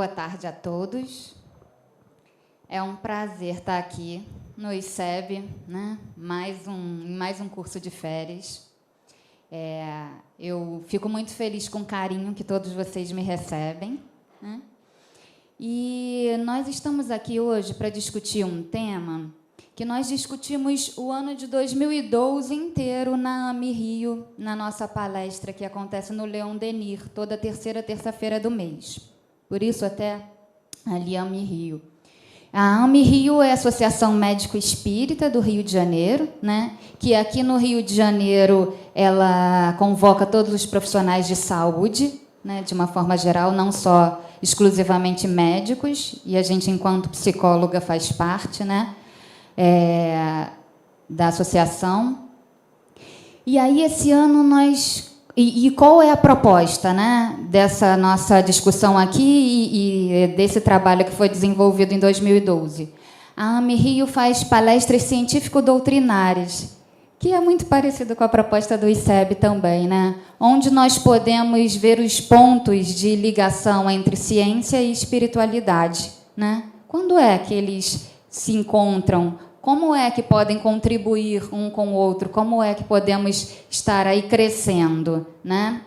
Boa tarde a todos. É um prazer estar aqui no ICEB, né? Mais um curso de férias. Eu fico muito feliz com o carinho que todos vocês me recebem, né? E nós estamos aqui hoje para discutir um tema que nós discutimos o ano de 2012 inteiro na AME Rio, na nossa palestra que acontece no Leon Denis, toda terceira terça-feira do mês. Por isso, até ali, AME Rio. A AME Rio é a Associação Médico Espírita do Rio de Janeiro, né? Que aqui no Rio de Janeiro ela convoca todos os profissionais de saúde, né? De uma forma geral, não só exclusivamente médicos, e a gente, enquanto psicóloga, faz parte, né? Da associação. E aí, esse ano, nós... E qual é a proposta, né, dessa nossa discussão aqui e desse trabalho que foi desenvolvido em 2012? A AME Rio faz palestras científico-doutrinárias, que é muito parecido com a proposta do ICEB também, né? Onde nós podemos ver os pontos de ligação entre ciência e espiritualidade, né? Quando é que eles se encontram? Como é que podem contribuir um com o outro? Como é que podemos estar aí crescendo, né?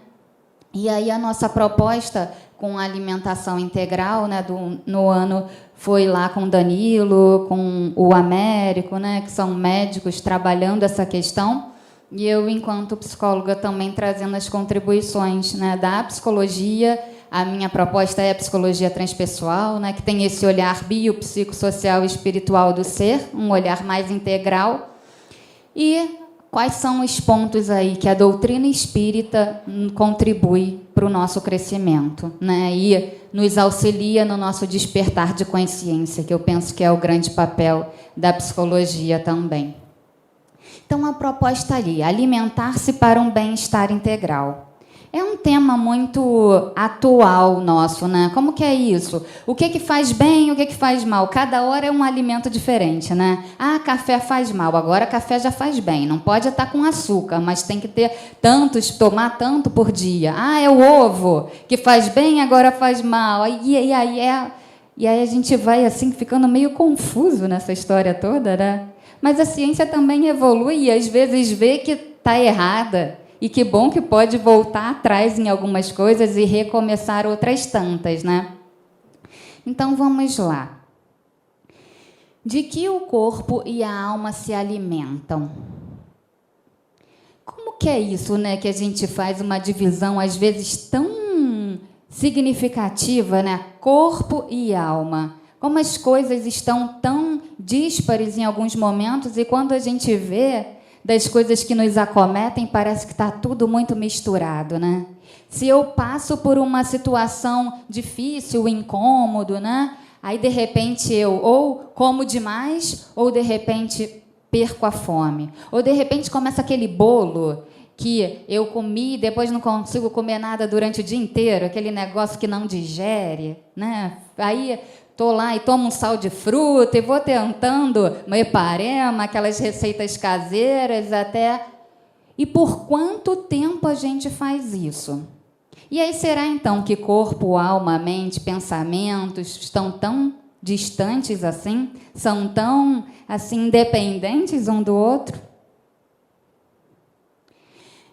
E aí a nossa proposta com a alimentação integral, né, no ano, foi lá com o Danilo, com o Américo, né, que são médicos trabalhando essa questão, e eu, enquanto psicóloga, também trazendo as contribuições, né, da psicologia. A minha proposta é a psicologia transpessoal, né, que tem esse olhar biopsicossocial e espiritual do ser, um olhar mais integral. E quais são os pontos aí que a doutrina espírita contribui para o nosso crescimento, né, e nos auxilia no nosso despertar de consciência, que eu penso que é o grande papel da psicologia também. Então, a proposta ali, alimentar-se para um bem-estar integral. É um tema muito atual nosso, né? Como que é isso? O que faz bem e o que faz mal? Cada hora é um alimento diferente, né? Ah, café faz mal, agora café já faz bem. Não pode estar com açúcar, mas tem que ter tantos, tomar tanto por dia. Ah, é o ovo, que faz bem, agora faz mal. E aí a gente vai assim ficando meio confuso nessa história toda, né? Mas a ciência também evolui e às vezes vê que está errada. E que bom que pode voltar atrás em algumas coisas e recomeçar outras tantas, né? Então, vamos lá. De que o corpo e a alma se alimentam? Como que é isso, né? Que a gente faz uma divisão, às vezes, tão significativa, né? Corpo e alma. Como as coisas estão tão díspares em alguns momentos e quando a gente vê... das coisas que nos acometem, parece que está tudo muito misturado, né? Se eu passo por uma situação difícil, incômodo, né? Aí, de repente, eu ou como demais, ou, de repente, perco a fome. Ou, de repente, começa aquele bolo que eu comi e depois não consigo comer nada durante o dia inteiro, aquele negócio que não digere, né? Aí... estou lá e tomo um sal de fruta e vou tentando meparema, aquelas receitas caseiras até... E por quanto tempo a gente faz isso? E aí será, então, que corpo, alma, mente, pensamentos estão tão distantes assim? São tão assim, independentes um do outro?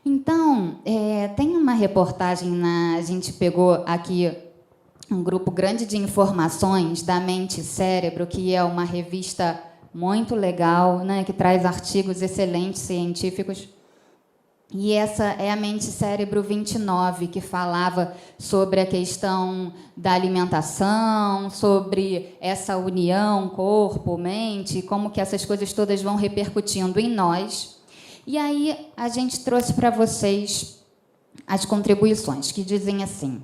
Então, tem uma reportagem, a gente pegou aqui... um grupo grande de informações da Mente e Cérebro, que é uma revista muito legal, né, que traz artigos excelentes científicos. E essa é a Mente e Cérebro 29, que falava sobre a questão da alimentação, sobre essa união corpo-mente, como que essas coisas todas vão repercutindo em nós. E aí a gente trouxe para vocês as contribuições, que dizem assim...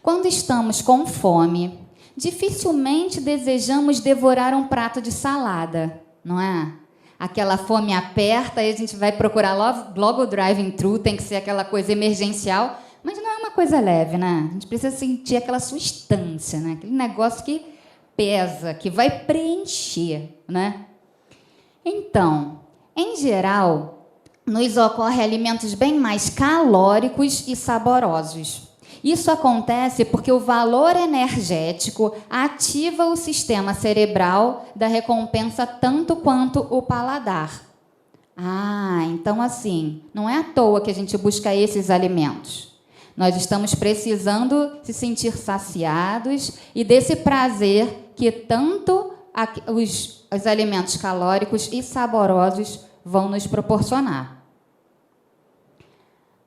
Quando estamos com fome, dificilmente desejamos devorar um prato de salada, não é? Aquela fome aperta e a gente vai procurar logo o drive-thru, tem que ser aquela coisa emergencial, mas não é uma coisa leve, né? A gente precisa sentir aquela substância, né? Aquele negócio que pesa, que vai preencher, né? Então, em geral, nos ocorre alimentos bem mais calóricos e saborosos. Isso acontece porque o valor energético ativa o sistema cerebral da recompensa tanto quanto o paladar. Então assim, não é à toa que a gente busca esses alimentos. Nós estamos precisando se sentir saciados e desse prazer que tanto os alimentos calóricos e saborosos vão nos proporcionar.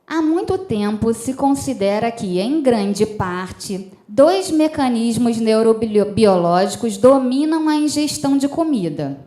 Há muito tempo se considera que, em grande parte, 2 mecanismos neurobiológicos dominam a ingestão de comida.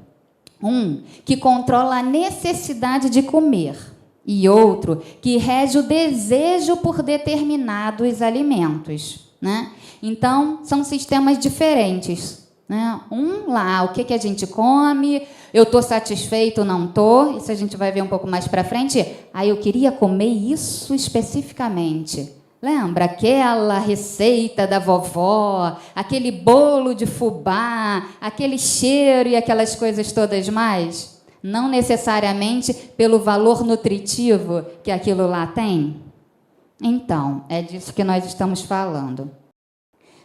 Um que controla a necessidade de comer e outro que rege o desejo por determinados alimentos, né? Então, são sistemas diferentes, né? Um lá, o que a gente come, eu estou satisfeito ou não estou, isso a gente vai ver um pouco mais para frente. Eu queria comer isso especificamente. Lembra aquela receita da vovó, aquele bolo de fubá, aquele cheiro e aquelas coisas todas mais? Não necessariamente pelo valor nutritivo que aquilo lá tem. Então, é disso que nós estamos falando.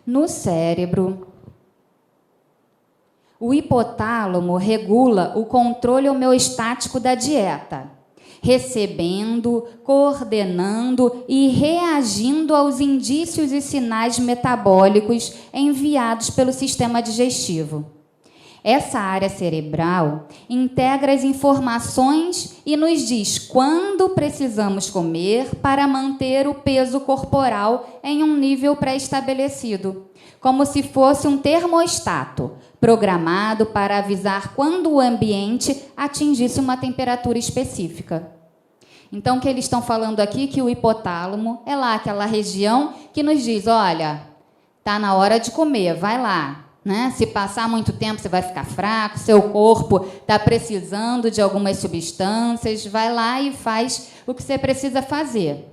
No cérebro, o hipotálamo regula o controle homeostático da dieta, recebendo, coordenando e reagindo aos indícios e sinais metabólicos enviados pelo sistema digestivo. Essa área cerebral integra as informações e nos diz quando precisamos comer para manter o peso corporal em um nível pré-estabelecido, como se fosse um termostato, programado para avisar quando o ambiente atingisse uma temperatura específica. Então, o que eles estão falando aqui é que o hipotálamo é lá aquela região que nos diz, olha, está na hora de comer, vai lá. Né? Se passar muito tempo, você vai ficar fraco, seu corpo está precisando de algumas substâncias, vai lá e faz o que você precisa fazer.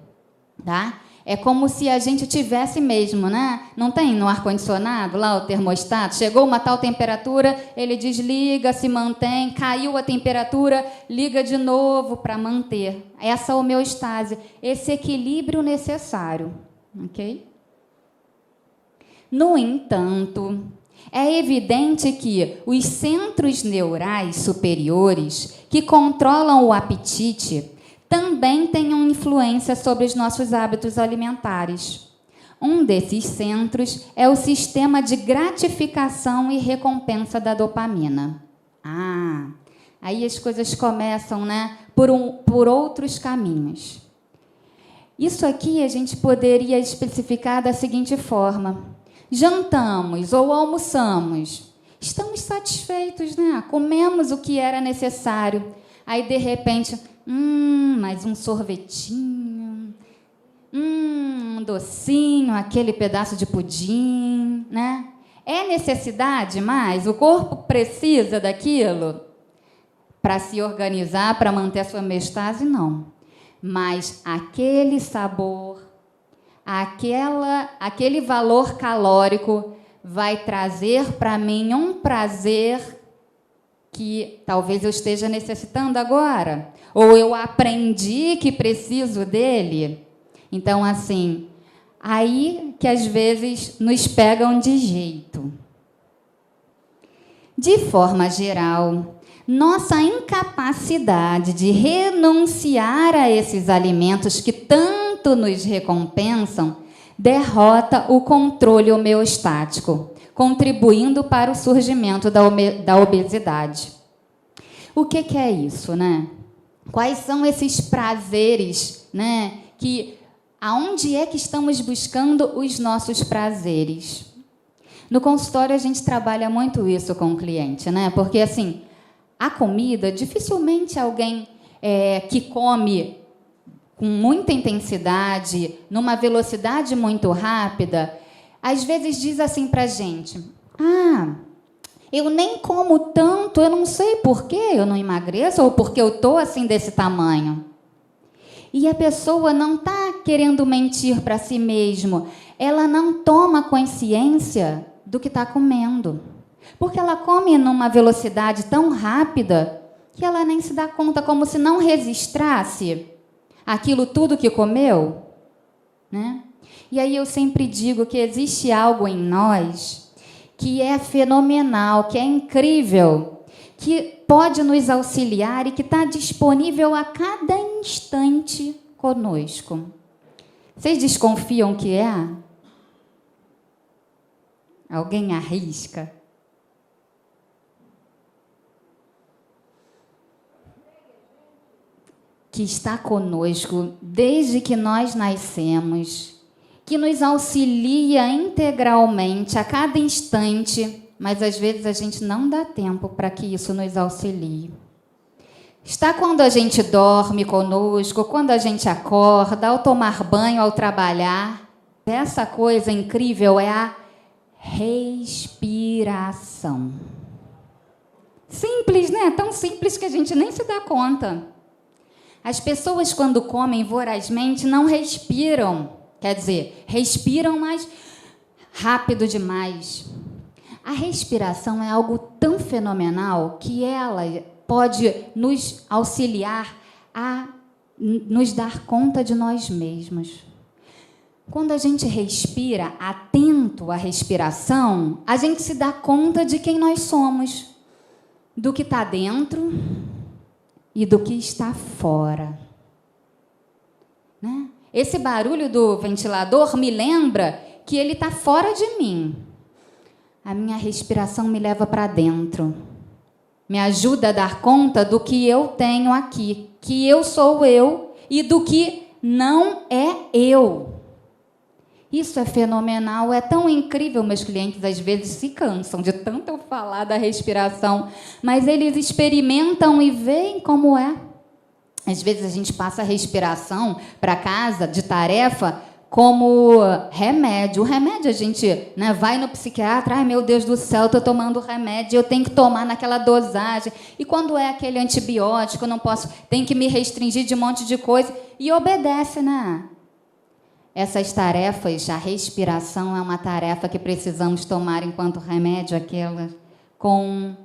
Tá? É como se a gente tivesse mesmo, né? Não tem no ar-condicionado lá o termostato? Chegou uma tal temperatura, ele desliga, se mantém, caiu a temperatura, liga de novo para manter. Essa homeostase, esse equilíbrio necessário. Ok? No entanto, é evidente que os centros neurais superiores, que controlam o apetite, também têm uma influência sobre os nossos hábitos alimentares. Um desses centros é o sistema de gratificação e recompensa da dopamina. Aí as coisas começam, né, por outros caminhos. Isso aqui a gente poderia especificar da seguinte forma: jantamos ou almoçamos, estamos satisfeitos, né? Comemos o que era necessário. Aí, de repente, mais um sorvetinho, um docinho, aquele pedaço de pudim, né? É necessidade mais? O corpo precisa daquilo para se organizar, para manter a sua homeostase? Não. Mas aquele sabor, aquele valor calórico vai trazer para mim um prazer que talvez eu esteja necessitando agora, ou eu aprendi que preciso dele. Então, assim, aí que às vezes nos pegam de jeito. De forma geral, nossa incapacidade de renunciar a esses alimentos que tanto nos recompensam derrota o controle homeostático, contribuindo para o surgimento da obesidade. O que é isso, né? Quais são esses prazeres, né? Aonde é que estamos buscando os nossos prazeres? No consultório a gente trabalha muito isso com o cliente, né? Porque assim, a comida, dificilmente alguém que come com muita intensidade, numa velocidade muito rápida, às vezes diz assim para a gente: eu nem como tanto, eu não sei por que eu não emagreço ou porque eu estou assim desse tamanho. E a pessoa não está querendo mentir para si mesmo, ela não toma consciência do que está comendo. Porque ela come numa velocidade tão rápida que ela nem se dá conta, como se não registrasse aquilo tudo que comeu, né? E aí eu sempre digo que existe algo em nós que é fenomenal, que é incrível, que pode nos auxiliar e que está disponível a cada instante conosco. Vocês desconfiam que é? Alguém arrisca? Que está conosco desde que nós nascemos, que nos auxilia integralmente a cada instante, mas às vezes a gente não dá tempo para que isso nos auxilie. Está quando a gente dorme conosco, quando a gente acorda, ao tomar banho, ao trabalhar. Essa coisa incrível é a respiração. Simples, né? Tão simples que a gente nem se dá conta. As pessoas, quando comem vorazmente, não respiram. Quer dizer, respiram, mas rápido demais. A respiração é algo tão fenomenal que ela pode nos auxiliar a nos dar conta de nós mesmos. Quando a gente respira, atento à respiração, a gente se dá conta de quem nós somos, do que está dentro e do que está fora. Né? Esse barulho do ventilador me lembra que ele está fora de mim. A minha respiração me leva para dentro. Me ajuda a dar conta do que eu tenho aqui, que eu sou eu e do que não é eu. Isso é fenomenal, é tão incrível. Meus clientes às vezes se cansam de tanto eu falar da respiração, mas eles experimentam e veem como é. Às vezes a gente passa a respiração para casa de tarefa como remédio. O remédio a gente, né, vai no psiquiatra, ai meu Deus do céu, estou tomando remédio, eu tenho que tomar naquela dosagem. E quando é aquele antibiótico, eu não posso, tem que me restringir de um monte de coisa. E obedece, né? Essas tarefas, a respiração é uma tarefa que precisamos tomar enquanto remédio, aquela com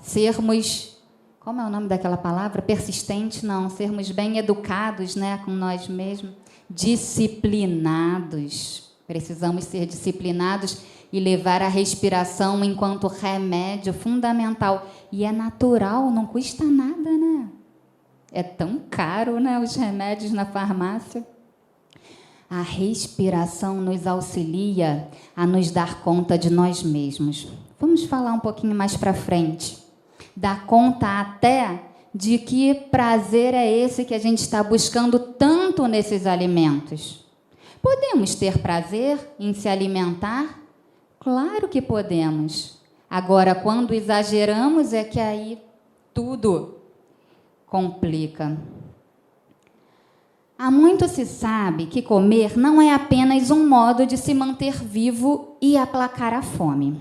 sermos, como é o nome daquela palavra? Persistente, não, sermos bem educados, né, com nós mesmos, disciplinados. Precisamos ser disciplinados e levar a respiração enquanto remédio fundamental. E é natural, não custa nada, né? É tão caro, né, os remédios na farmácia. A respiração nos auxilia a nos dar conta de nós mesmos. Vamos falar um pouquinho mais para frente. Dar conta até de que prazer é esse que a gente está buscando tanto nesses alimentos. Podemos ter prazer em se alimentar? Claro que podemos. Agora, quando exageramos, é que aí tudo complica. Há muito se sabe que comer não é apenas um modo de se manter vivo e aplacar a fome,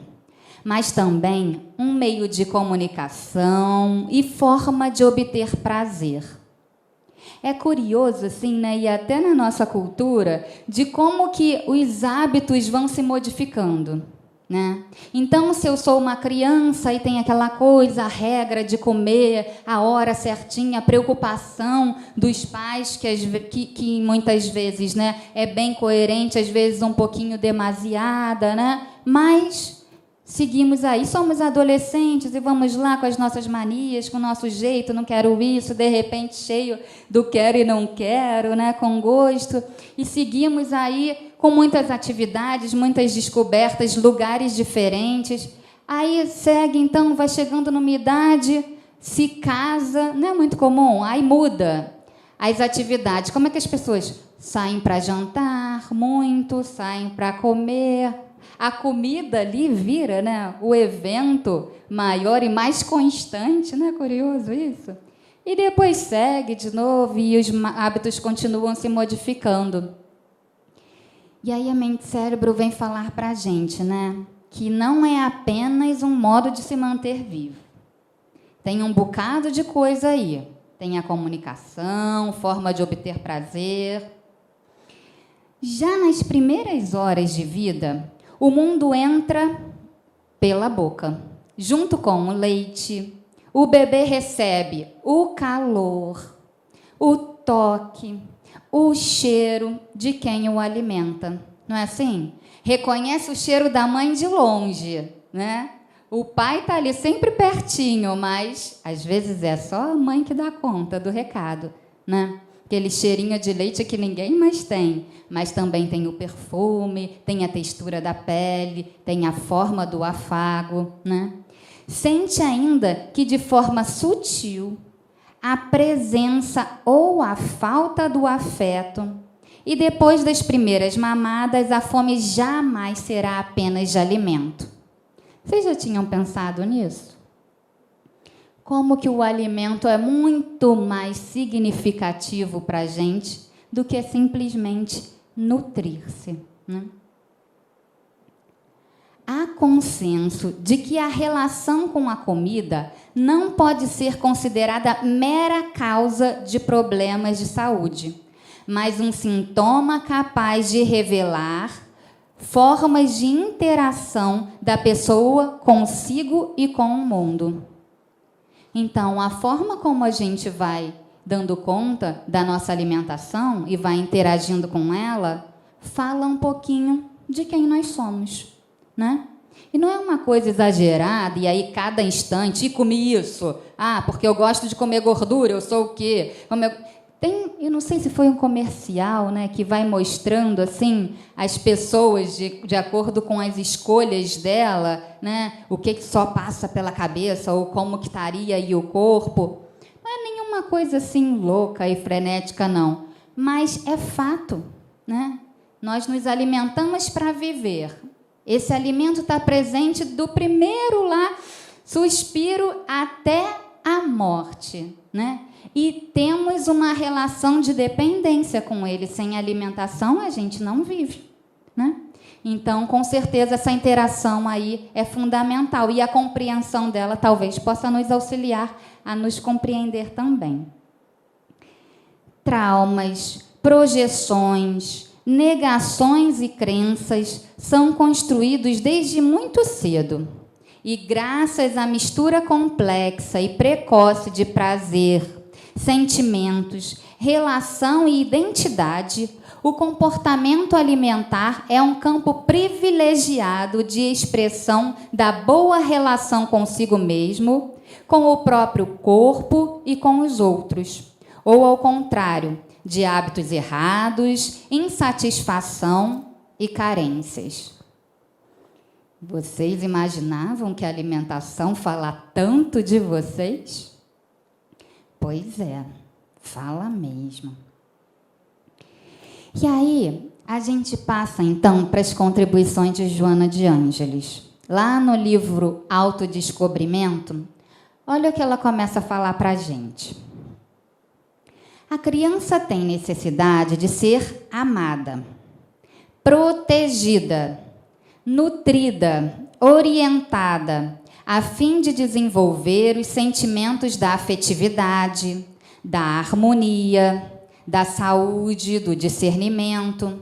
mas também um meio de comunicação e forma de obter prazer. É curioso, assim, né, e até na nossa cultura, de como que os hábitos vão se modificando. Né? Então, se eu sou uma criança e tem aquela coisa, a regra de comer, a hora certinha, a preocupação dos pais, que muitas vezes, né, é bem coerente, às vezes um pouquinho demasiada, né? Mas seguimos aí, somos adolescentes e vamos lá com as nossas manias, com o nosso jeito, não quero isso, de repente cheio do quero e não quero, né, com gosto, e seguimos aí com muitas atividades, muitas descobertas, lugares diferentes. Aí segue, então, vai chegando numa idade, se casa, não é muito comum, aí muda as atividades. Como é que as pessoas saem para jantar muito, saem para comer? A comida ali vira, né, o evento maior e mais constante, não é curioso isso? E depois segue de novo e os hábitos continuam se modificando. E aí a mente-cérebro vem falar para a gente, né, que não é apenas um modo de se manter vivo. Tem um bocado de coisa aí. Tem a comunicação, forma de obter prazer. Já nas primeiras horas de vida, o mundo entra pela boca. Junto com o leite, o bebê recebe o calor, o toque, o cheiro de quem o alimenta. Não é assim? Reconhece o cheiro da mãe de longe, né? O pai está ali sempre pertinho, mas às vezes é só a mãe que dá conta do recado, né? Aquele cheirinho de leite que ninguém mais tem, mas também tem o perfume, tem a textura da pele, tem a forma do afago, né? Sente ainda que, de forma sutil, a presença ou a falta do afeto, e depois das primeiras mamadas, a fome jamais será apenas de alimento. Vocês já tinham pensado nisso? Como que o alimento é muito mais significativo para a gente do que simplesmente nutrir-se, né? Há consenso de que a relação com a comida não pode ser considerada mera causa de problemas de saúde, mas um sintoma capaz de revelar formas de interação da pessoa consigo e com o mundo. Então, a forma como a gente vai dando conta da nossa alimentação e vai interagindo com ela, fala um pouquinho de quem nós somos, né? E não é uma coisa exagerada, e aí cada instante, e comi isso, porque eu gosto de comer gordura, eu sou o quê? Eu não sei se foi um comercial, né, que vai mostrando assim as pessoas de acordo com as escolhas dela, né, o que só passa pela cabeça ou como que estaria aí o corpo. Não é nenhuma coisa assim louca e frenética, não, mas é fato, né? Nós nos alimentamos para viver. Esse alimento está presente do primeiro lá suspiro até a morte, né? E temos uma relação de dependência com ele. Sem alimentação, a gente não vive, né? Então, com certeza, essa interação aí é fundamental. E a compreensão dela talvez possa nos auxiliar a nos compreender também. Traumas, projeções, negações e crenças são construídos desde muito cedo. E graças à mistura complexa e precoce de prazer, sentimentos, relação e identidade, o comportamento alimentar é um campo privilegiado de expressão da boa relação consigo mesmo, com o próprio corpo e com os outros. Ou, ao contrário, de hábitos errados, insatisfação e carências. Vocês imaginavam que a alimentação fala tanto de vocês? Pois é, fala mesmo. E aí, a gente passa, então, para as contribuições de Joana de Ângeles. Lá no livro Autodescobrimento, olha o que ela começa a falar para a gente. A criança tem necessidade de ser amada, protegida, nutrida, orientada, a fim de desenvolver os sentimentos da afetividade, da harmonia, da saúde, do discernimento.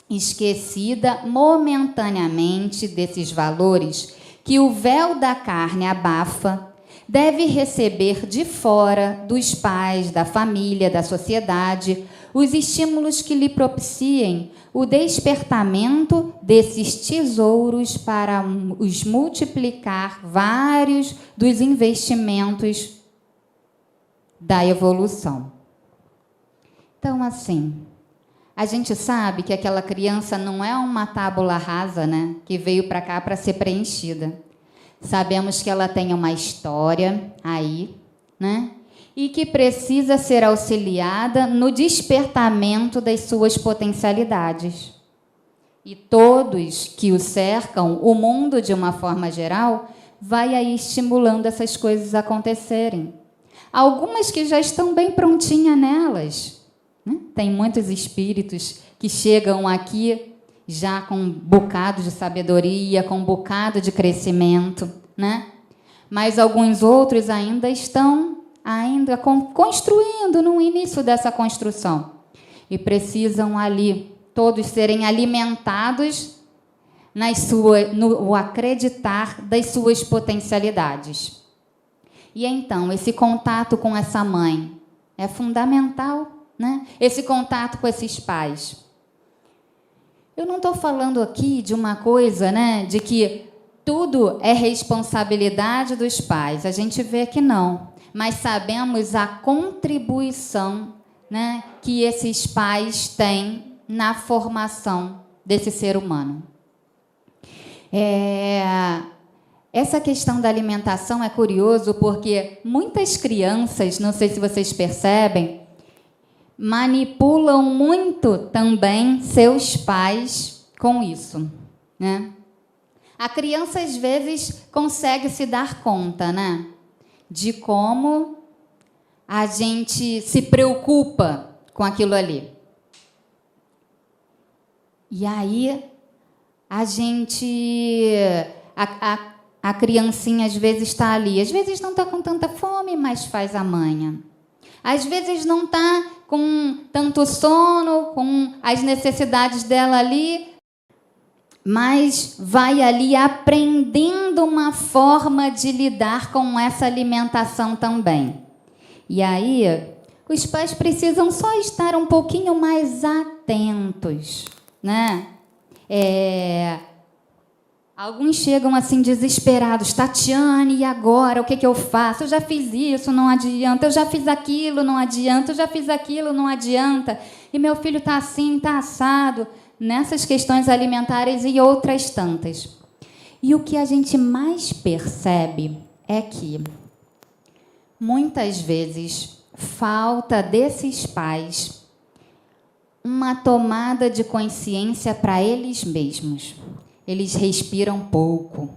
Esquecida momentaneamente desses valores que o véu da carne abafa, deve receber de fora, dos pais, da família, da sociedade, os estímulos que lhe propiciem o despertamento desses tesouros para os multiplicar vários dos investimentos da evolução. Então, assim, a gente sabe que aquela criança não é uma tábula rasa, né, que veio para cá para ser preenchida. Sabemos que ela tem uma história aí, né? E que precisa ser auxiliada no despertamento das suas potencialidades. E todos que o cercam, o mundo de uma forma geral, vai aí estimulando essas coisas a acontecerem. Algumas que já estão bem prontinhas nelas, né? Tem muitos espíritos que chegam aqui já com um bocado de sabedoria, com um bocado de crescimento, né? Mas alguns outros ainda estão construindo no início dessa construção e precisam ali todos serem alimentados no acreditar das suas potencialidades. E então, esse contato com essa mãe é fundamental, né? Esse contato com esses pais. Eu não estou falando aqui de uma coisa, né, de que tudo é responsabilidade dos pais. A gente vê que não. Mas sabemos a contribuição, né, que esses pais têm na formação desse ser humano. Essa questão da alimentação é curioso porque muitas crianças, não sei se vocês percebem, manipulam muito também seus pais com isso, né? A criança, às vezes, consegue se dar conta, né, de como a gente se preocupa com aquilo ali. E aí, a gente... A criancinha, às vezes, está ali. Às vezes, não está com tanta fome, mas faz a manha. Às vezes, não está com tanto sono, com as necessidades dela ali, mas vai ali aprendendo uma forma de lidar com essa alimentação também. E aí, os pais precisam só estar um pouquinho mais atentos, né? Alguns chegam assim desesperados. Tatiane, e agora? O que eu faço? Eu já fiz isso, não adianta. Eu já fiz aquilo, não adianta. Eu já fiz aquilo, não adianta. E meu filho está assim, está assado. Nessas questões alimentares e outras tantas. E o que a gente mais percebe é que, muitas vezes, falta desses pais uma tomada de consciência para eles mesmos. Eles respiram pouco.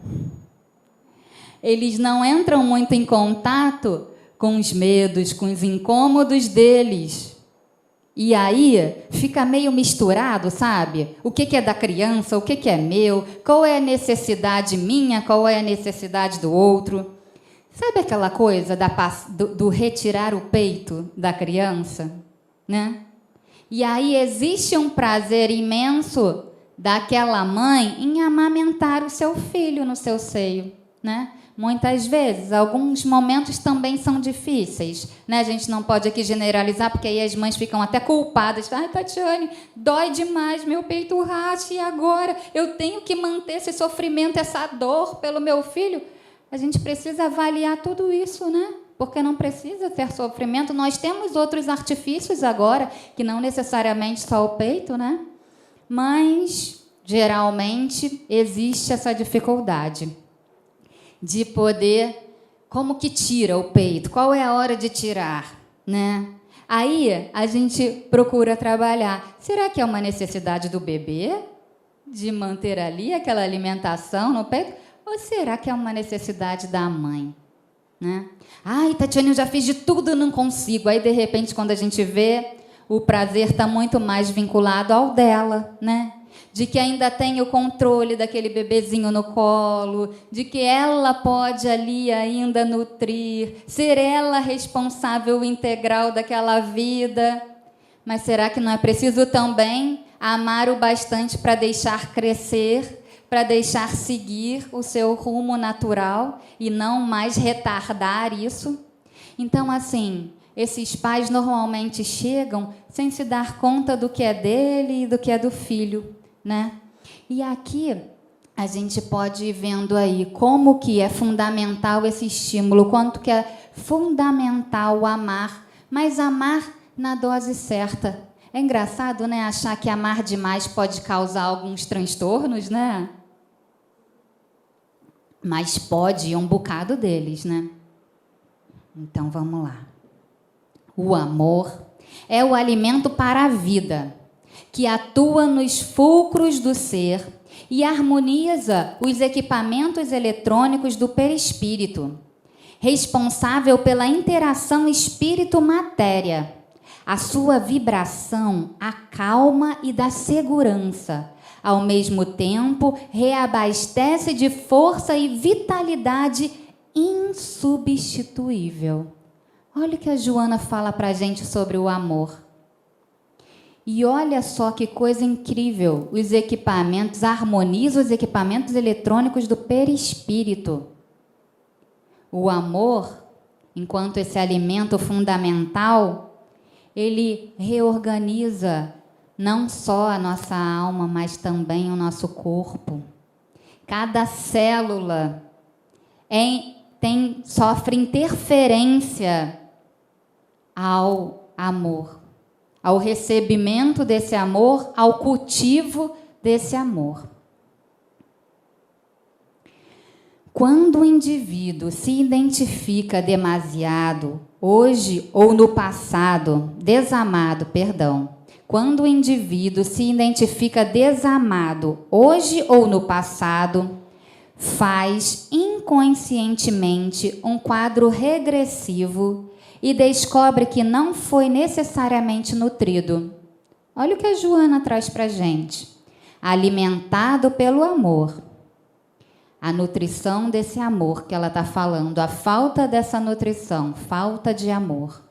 Eles não entram muito em contato com os medos, com os incômodos deles. E aí fica meio misturado, sabe? O que é da criança, o que é meu, qual é a necessidade minha, qual é a necessidade do outro. Sabe aquela coisa do retirar o peito da criança, né? E aí existe um prazer imenso daquela mãe em amamentar o seu filho no seu seio, né? Muitas vezes, alguns momentos também são difíceis, né? A gente não pode aqui generalizar, porque aí as mães ficam até culpadas. Ai, Tatiane, dói demais, meu peito racha, e agora eu tenho que manter esse sofrimento, essa dor pelo meu filho. A gente precisa avaliar tudo isso, né? Porque não precisa ter sofrimento. Nós temos outros artifícios agora, que não necessariamente só o peito, né? Mas, geralmente, existe essa dificuldade de poder, como que tira o peito? Qual é a hora de tirar, né? Aí a gente procura trabalhar. Será que é uma necessidade do bebê de manter ali aquela alimentação no peito? Ou será que é uma necessidade da mãe, né? Ai, Tatiane, eu já fiz de tudo, não consigo. Aí, de repente, quando a gente vê, o prazer está muito mais vinculado ao dela, né? De que ainda tem o controle daquele bebezinho no colo, de que ela pode ali ainda nutrir, ser ela responsável integral daquela vida. Mas será que não é preciso também amar o bastante para deixar crescer, para deixar seguir o seu rumo natural e não mais retardar isso? Então, assim, esses pais normalmente chegam sem se dar conta do que é dele e do que é do filho, né? E aqui a gente pode ir vendo aí como que é fundamental esse estímulo, quanto que é fundamental amar, mas amar na dose certa. É engraçado, né, achar que amar demais pode causar alguns transtornos, né? Mas pode um bocado deles, né? Então vamos lá. O amor é o alimento para a vida, que atua nos fulcros do ser e harmoniza os equipamentos eletrônicos do perispírito, responsável pela interação espírito-matéria. A sua vibração acalma e dá segurança. Ao mesmo tempo, reabastece de força e vitalidade insubstituível. Olha o que a Joana fala para a gente sobre o amor. E olha só que coisa incrível, os equipamentos, harmoniza os equipamentos eletrônicos do perispírito. O amor, enquanto esse alimento fundamental, ele reorganiza não só a nossa alma, mas também o nosso corpo. Cada célula sofre interferência ao amor, ao recebimento desse amor, ao cultivo desse amor. Quando o indivíduo se identifica demasiado, hoje ou no passado, desamado, quando o indivíduo se identifica desamado, hoje ou no passado, faz inconscientemente um quadro regressivo e descobre que não foi necessariamente nutrido. Olha o que a Joana traz para a gente. Alimentado pelo amor. A nutrição desse amor que ela está falando, a falta dessa nutrição, falta de amor.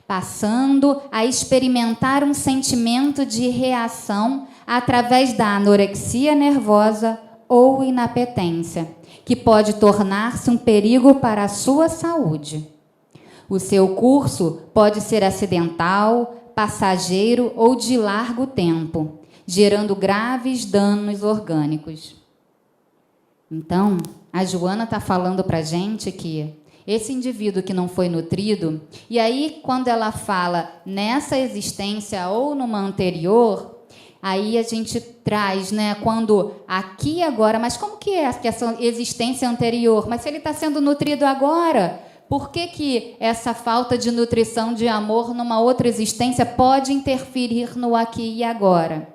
Passando a experimentar um sentimento de reação através da anorexia nervosa ou inapetência, que pode tornar-se um perigo para a sua saúde. O seu curso pode ser acidental, passageiro ou de largo tempo, gerando graves danos orgânicos. Então, a Joana está falando para a gente que esse indivíduo que não foi nutrido, e aí quando ela fala nessa existência ou numa anterior, aí a gente traz, né, quando aqui agora, mas como que é essa existência anterior? Mas se ele está sendo nutrido agora, por que essa falta de nutrição de amor numa outra existência pode interferir no aqui e agora?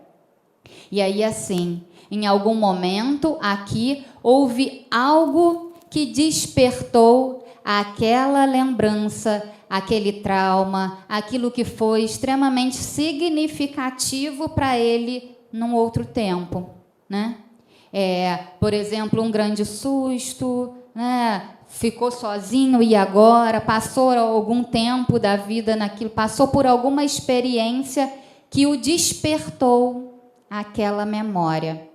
E aí assim, em algum momento aqui houve algo que despertou aquela lembrança, aquele trauma, aquilo que foi extremamente significativo para ele num outro tempo, né? Por exemplo, um grande susto, né? Ficou sozinho e agora passou algum tempo da vida naquilo, passou por alguma experiência que o despertou aquela memória.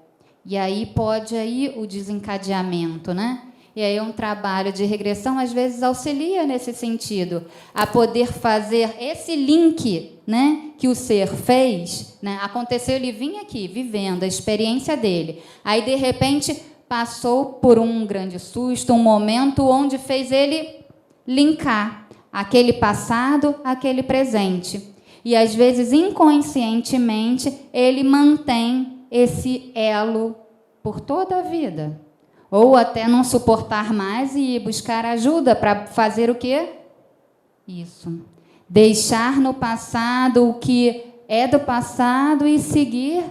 E aí pode aí o desencadeamento, né? E aí um trabalho de regressão às vezes auxilia nesse sentido, a poder fazer esse link, né, que o ser fez, né? Aconteceu, ele vinha aqui vivendo a experiência dele. Aí de repente passou por um grande susto, um momento onde fez ele linkar aquele passado, aquele presente. E às vezes inconscientemente ele mantém esse elo por toda a vida. Ou até não suportar mais e buscar ajuda para fazer o quê? Isso. Deixar no passado o que é do passado e seguir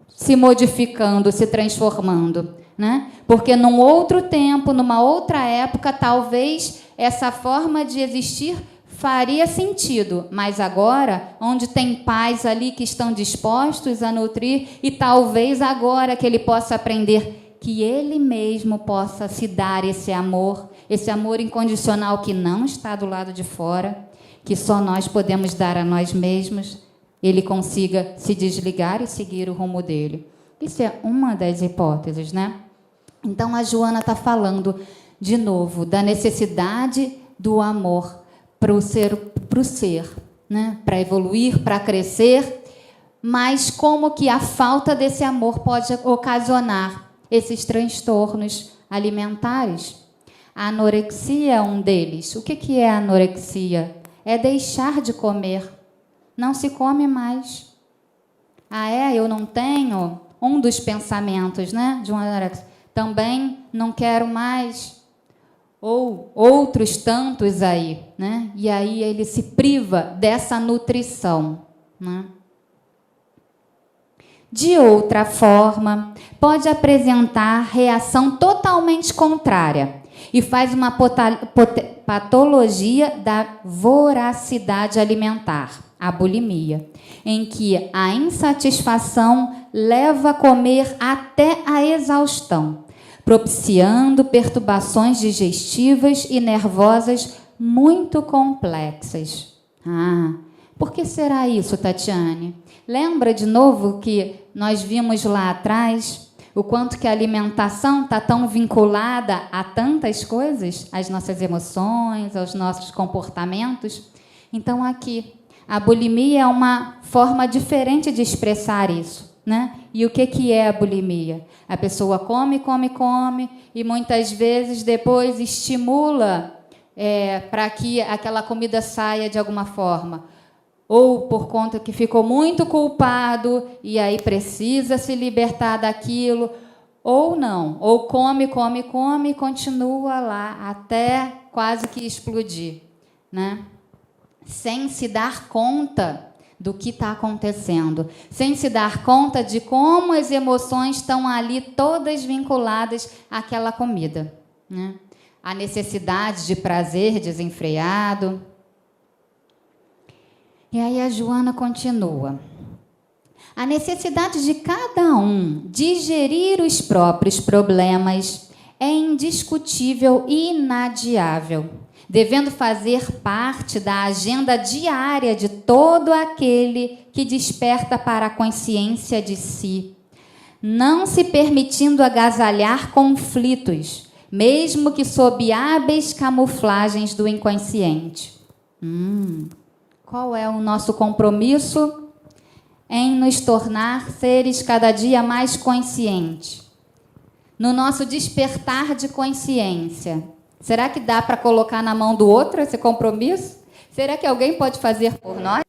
se modificando, se transformando, né? Porque num outro tempo, numa outra época, talvez essa forma de existir faria sentido, mas agora, onde tem pais ali que estão dispostos a nutrir, e talvez agora que ele possa aprender que ele mesmo possa se dar esse amor incondicional que não está do lado de fora, que só nós podemos dar a nós mesmos, ele consiga se desligar e seguir o rumo dele. Isso é uma das hipóteses, né? Então, a Joana está falando, de novo, da necessidade do amor para o ser, né? Para evoluir, para crescer, mas como que a falta desse amor pode ocasionar esses transtornos alimentares? A anorexia é um deles. O que é a anorexia? É deixar de comer. Não se come mais. Eu não tenho? Um dos pensamentos, né, de um anorexia. Também não quero mais. Ou outros tantos aí, né? E aí ele se priva dessa nutrição, né? De outra forma, pode apresentar reação totalmente contrária e faz uma patologia da voracidade alimentar, a bulimia, em que a insatisfação leva a comer até a exaustão, propiciando perturbações digestivas e nervosas muito complexas. Por que será isso, Tatiane? Lembra de novo que nós vimos lá atrás o quanto que a alimentação está tão vinculada a tantas coisas, às nossas emoções, aos nossos comportamentos? Então, aqui, A bulimia é uma forma diferente de expressar isso, né? E o que é a bulimia? A pessoa come, come, come e muitas vezes depois estimula para que aquela comida saia de alguma forma. Ou por conta que ficou muito culpado e aí precisa se libertar daquilo, ou não, ou come, come, come e continua lá até quase que explodir, né? Sem se dar conta do que está acontecendo, sem se dar conta de como as emoções estão ali todas vinculadas àquela comida, né? A necessidade de prazer desenfreado. E aí a Joana continua. A necessidade de cada um digerir os próprios problemas é indiscutível e inadiável, devendo fazer parte da agenda diária de todo aquele que desperta para a consciência de si, não se permitindo agasalhar conflitos, mesmo que sob hábeis camuflagens do inconsciente. Qual é o nosso compromisso? Em nos tornar seres cada dia mais conscientes. No nosso despertar de consciência. Será que dá para colocar na mão do outro esse compromisso? Será que alguém pode fazer por nós?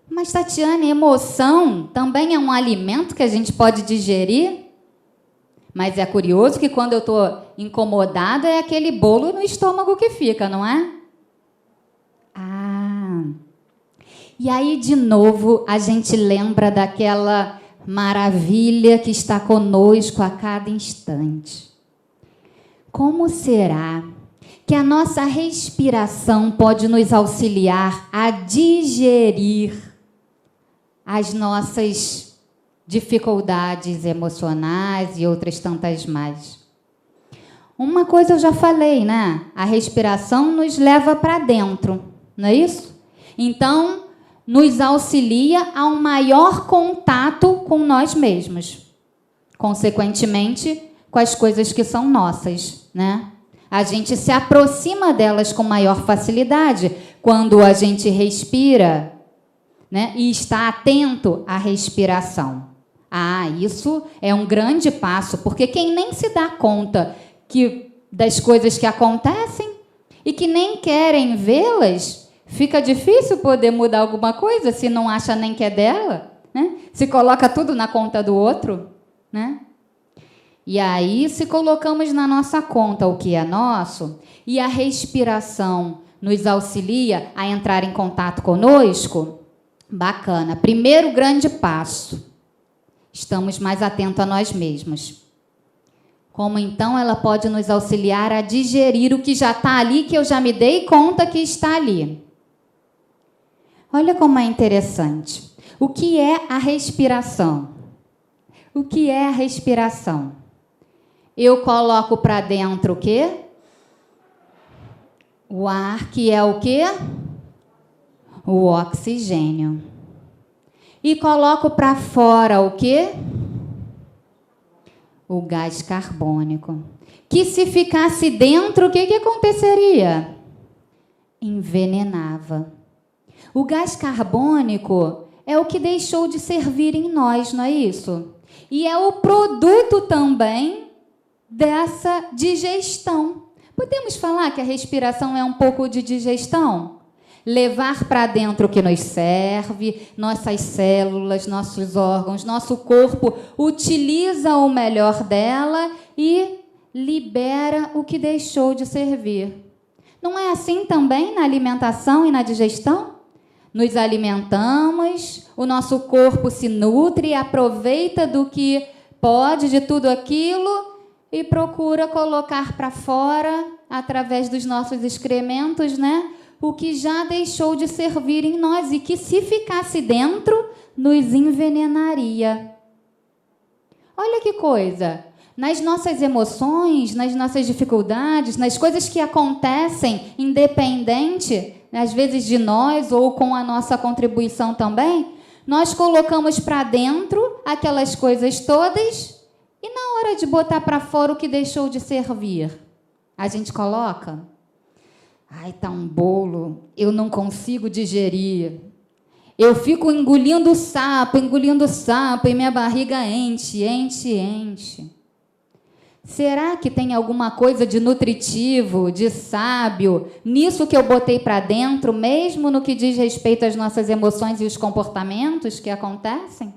Mas, Tatiane, emoção também é um alimento que a gente pode digerir? Mas é curioso que quando eu estou incomodada é aquele bolo no estômago que fica, não é? E aí, de novo, a gente lembra daquela maravilha que está conosco a cada instante. Como será que a nossa respiração pode nos auxiliar a digerir as nossas dificuldades emocionais e outras tantas mais? Uma coisa eu já falei, né? A respiração nos leva para dentro, não é isso? Então, nos auxilia a um maior contato com nós mesmos. Consequentemente, com as coisas que são nossas, né? A gente se aproxima delas com maior facilidade quando a gente respira, né? E está atento à respiração. Isso é um grande passo, porque quem nem se dá conta das coisas que acontecem e que nem querem vê-las, fica difícil poder mudar alguma coisa se não acha nem que é dela, né? Se coloca tudo na conta do outro, né? E aí, se colocamos na nossa conta o que é nosso e a respiração nos auxilia a entrar em contato conosco, bacana. Primeiro grande passo, estamos mais atentos a nós mesmos. Como então ela pode nos auxiliar a digerir o que já está ali, que eu já me dei conta que está ali? Olha como é interessante. O que é a respiração? O que é a respiração? Eu coloco para dentro o quê? O ar, que é o quê? O oxigênio. E coloco para fora o quê? O gás carbônico. Que se ficasse dentro, o que aconteceria? Envenenava. O gás carbônico é o que deixou de servir em nós, não é isso? E é o produto também dessa digestão. Podemos falar que a respiração é um pouco de digestão? Levar para dentro o que nos serve, nossas células, nossos órgãos, nosso corpo utiliza o melhor dela e libera o que deixou de servir. Não é assim também na alimentação e na digestão? Nos alimentamos, o nosso corpo se nutre, aproveita do que pode, de tudo aquilo, e procura colocar para fora, através dos nossos excrementos, né, o que já deixou de servir em nós e que, se ficasse dentro, nos envenenaria. Olha que coisa! Nas nossas emoções, nas nossas dificuldades, nas coisas que acontecem independente, às vezes de nós ou com a nossa contribuição também, nós colocamos para dentro aquelas coisas todas e na hora de botar para fora o que deixou de servir, a gente coloca? Ai, tá um bolo, eu não consigo digerir. Eu fico engolindo sapo, e minha barriga enche, enche, enche. Será que tem alguma coisa de nutritivo, de sábio, nisso que eu botei para dentro, mesmo no que diz respeito às nossas emoções e os comportamentos que acontecem?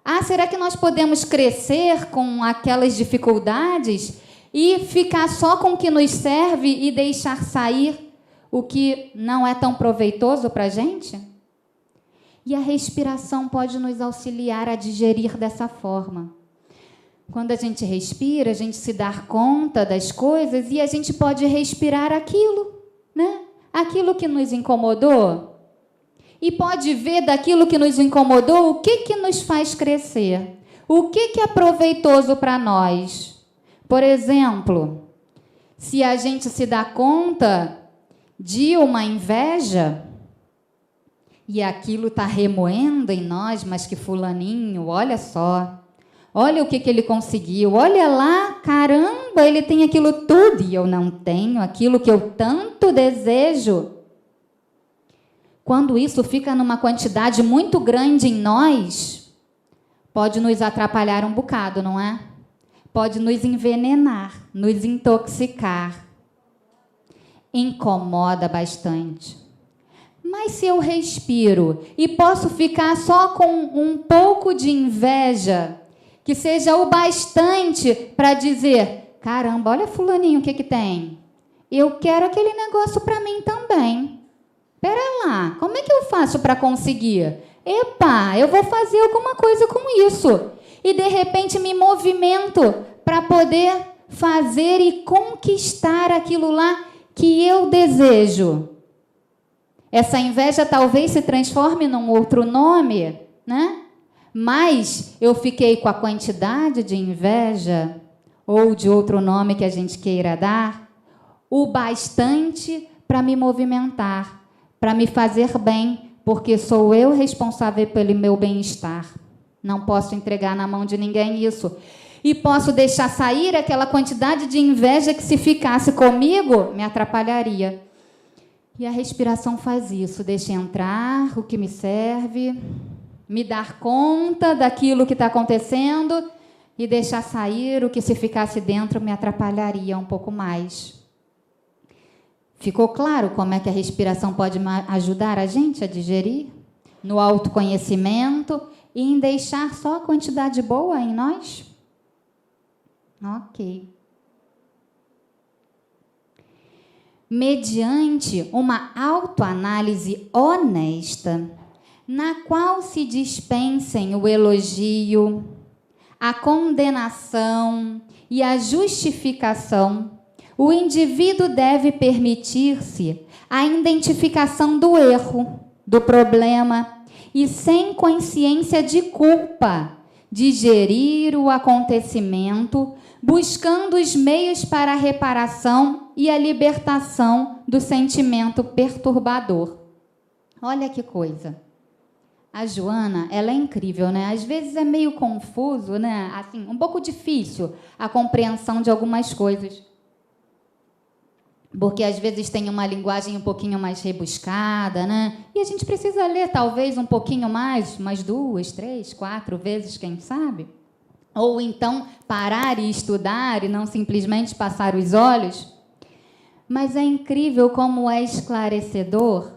Ah, será que nós podemos crescer com aquelas dificuldades e ficar só com o que nos serve e deixar sair o que não é tão proveitoso para a gente? E a respiração pode nos auxiliar a digerir dessa forma. Quando a gente respira, a gente se dá conta das coisas e a gente pode respirar aquilo, né? Aquilo que nos incomodou. E pode ver daquilo que nos incomodou o que nos faz crescer. O que é proveitoso para nós. Por exemplo, se a gente se dá conta de uma inveja e aquilo está remoendo em nós, mas que fulaninho, olha só, olha o que ele conseguiu, olha lá, caramba, ele tem aquilo tudo e eu não tenho aquilo que eu tanto desejo. Quando isso fica numa quantidade muito grande em nós, pode nos atrapalhar um bocado, não é? Pode nos envenenar, nos intoxicar. Incomoda bastante. Mas se eu respiro e posso ficar só com um pouco de inveja, que seja o bastante para dizer, caramba, olha fulaninho o que tem. Eu quero aquele negócio para mim também. Pera lá, como é que eu faço para conseguir? Epa, eu vou fazer alguma coisa com isso. E de repente me movimento para poder fazer e conquistar aquilo lá que eu desejo. Essa inveja talvez se transforme num outro nome, né? Mas eu fiquei com a quantidade de inveja, ou de outro nome que a gente queira dar, o bastante para me movimentar, para me fazer bem, porque sou eu responsável pelo meu bem-estar. Não posso entregar na mão de ninguém isso. E posso deixar sair aquela quantidade de inveja que, se ficasse comigo, me atrapalharia. E a respiração faz isso, deixa entrar o que me serve, me dar conta daquilo que está acontecendo e deixar sair o que, se ficasse dentro, me atrapalharia um pouco mais. Ficou claro como é que a respiração pode ajudar a gente a digerir? No autoconhecimento e em deixar só a quantidade boa em nós? Ok. Mediante uma autoanálise honesta, na qual se dispensem o elogio, a condenação e a justificação, o indivíduo deve permitir-se a identificação do erro, do problema, e sem consciência de culpa, digerir o acontecimento, buscando os meios para a reparação e a libertação do sentimento perturbador. Olha que coisa. A Joana, ela é incrível, né? Às vezes é meio confuso, né? Assim, um pouco difícil a compreensão de algumas coisas. Porque às vezes tem uma linguagem um pouquinho mais rebuscada, né? E a gente precisa ler talvez um pouquinho mais, umas 2, 3, 4 vezes, quem sabe? Ou então parar e estudar e não simplesmente passar os olhos. Mas é incrível como é esclarecedor.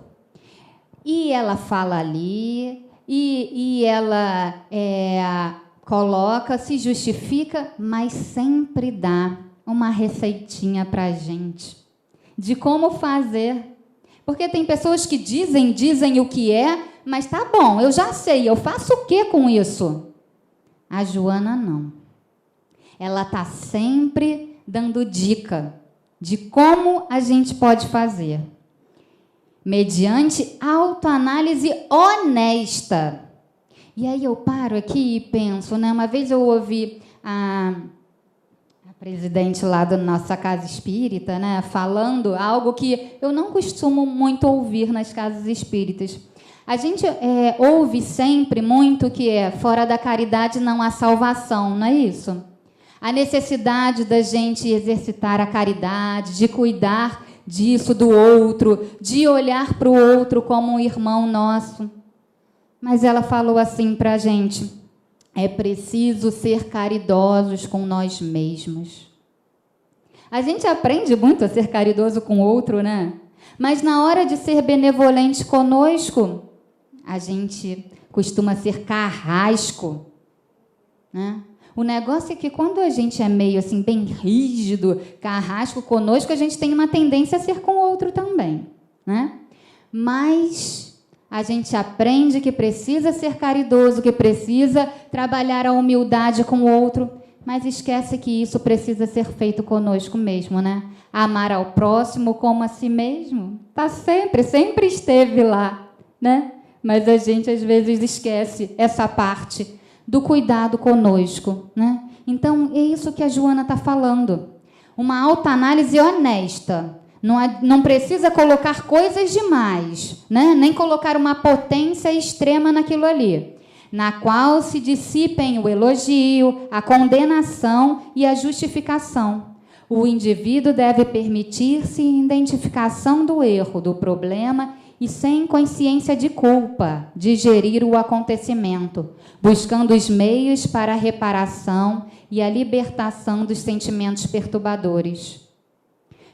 E ela fala ali, e ela coloca, se justifica, mas sempre dá uma receitinha para a gente de como fazer. Porque tem pessoas que dizem o que é, mas tá bom, eu já sei, eu faço o que com isso? A Joana não. Ela está sempre dando dica de como a gente pode fazer. Mediante autoanálise honesta. E aí eu paro aqui e penso, né? Uma vez eu ouvi a presidente lá da nossa casa espírita, né, falando algo que eu não costumo muito ouvir nas casas espíritas. A gente ouve sempre muito que fora da caridade não há salvação, não é isso? A necessidade da gente exercitar a caridade, de cuidar disso, do outro, de olhar para o outro como um irmão nosso. Mas ela falou assim para a gente: é preciso ser caridosos com nós mesmos. A gente aprende muito a ser caridoso com o outro, né? Mas na hora de ser benevolente conosco, a gente costuma ser carrasco, né? O negócio é que quando a gente é meio assim, bem rígido, carrasco conosco, a gente tem uma tendência a ser com o outro também, né? Mas a gente aprende que precisa ser caridoso, que precisa trabalhar a humildade com o outro, mas esquece que isso precisa ser feito conosco mesmo, né? Amar ao próximo como a si mesmo. Tá sempre esteve lá, né? Mas a gente às vezes esquece essa parte do cuidado conosco, né? Então, é isso que a Joana está falando. Uma autoanálise honesta. Não precisa colocar coisas demais, né? Nem colocar uma potência extrema naquilo ali, na qual se dissipem o elogio, a condenação e a justificação. O indivíduo deve permitir-se identificação do erro, do problema, e sem consciência de culpa, digerir o acontecimento, buscando os meios para a reparação e a libertação dos sentimentos perturbadores.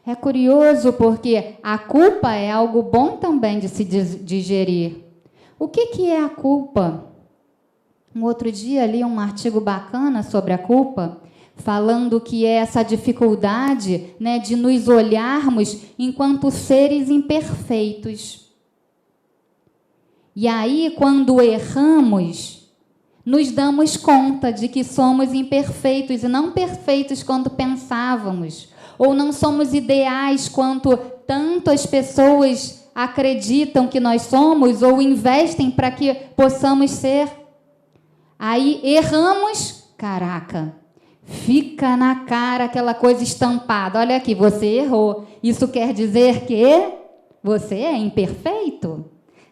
É curioso porque a culpa é algo bom também de se digerir. O que é a culpa? Um outro dia li um artigo bacana sobre a culpa, falando que é essa dificuldade, né, de nos olharmos enquanto seres imperfeitos. E aí, quando erramos, nos damos conta de que somos imperfeitos e não perfeitos quanto pensávamos, ou não somos ideais quanto tantas pessoas acreditam que nós somos ou investem para que possamos ser. Aí erramos, caraca, fica na cara aquela coisa estampada. Olha aqui, você errou. Isso quer dizer que você é imperfeito?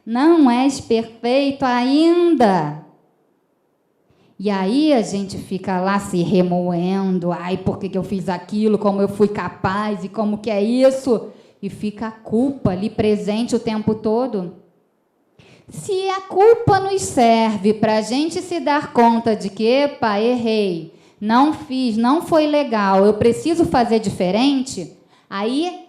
Não és perfeito ainda. E aí a gente fica lá se remoendo. Ai, por que eu fiz aquilo? Como eu fui capaz? E como que é isso? E fica a culpa ali presente o tempo todo. Se a culpa nos serve para a gente se dar conta de que, epa, errei, não fiz, não foi legal, eu preciso fazer diferente, aí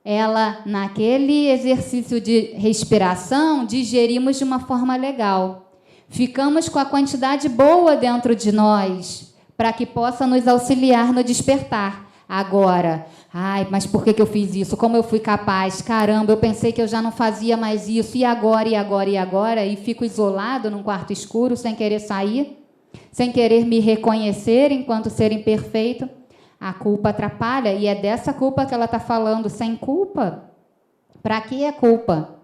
ela, naquele exercício de respiração, digerimos de uma forma legal. Ficamos com a quantidade boa dentro de nós, para que possa nos auxiliar no despertar. Agora, ai, mas por que eu fiz isso? Como eu fui capaz? Caramba, eu pensei que eu já não fazia mais isso. E agora, e agora, e agora? E fico isolado num quarto escuro, sem querer sair, sem querer me reconhecer enquanto ser imperfeito. A culpa atrapalha, e é dessa culpa que ela está falando. Sem culpa, para que é culpa?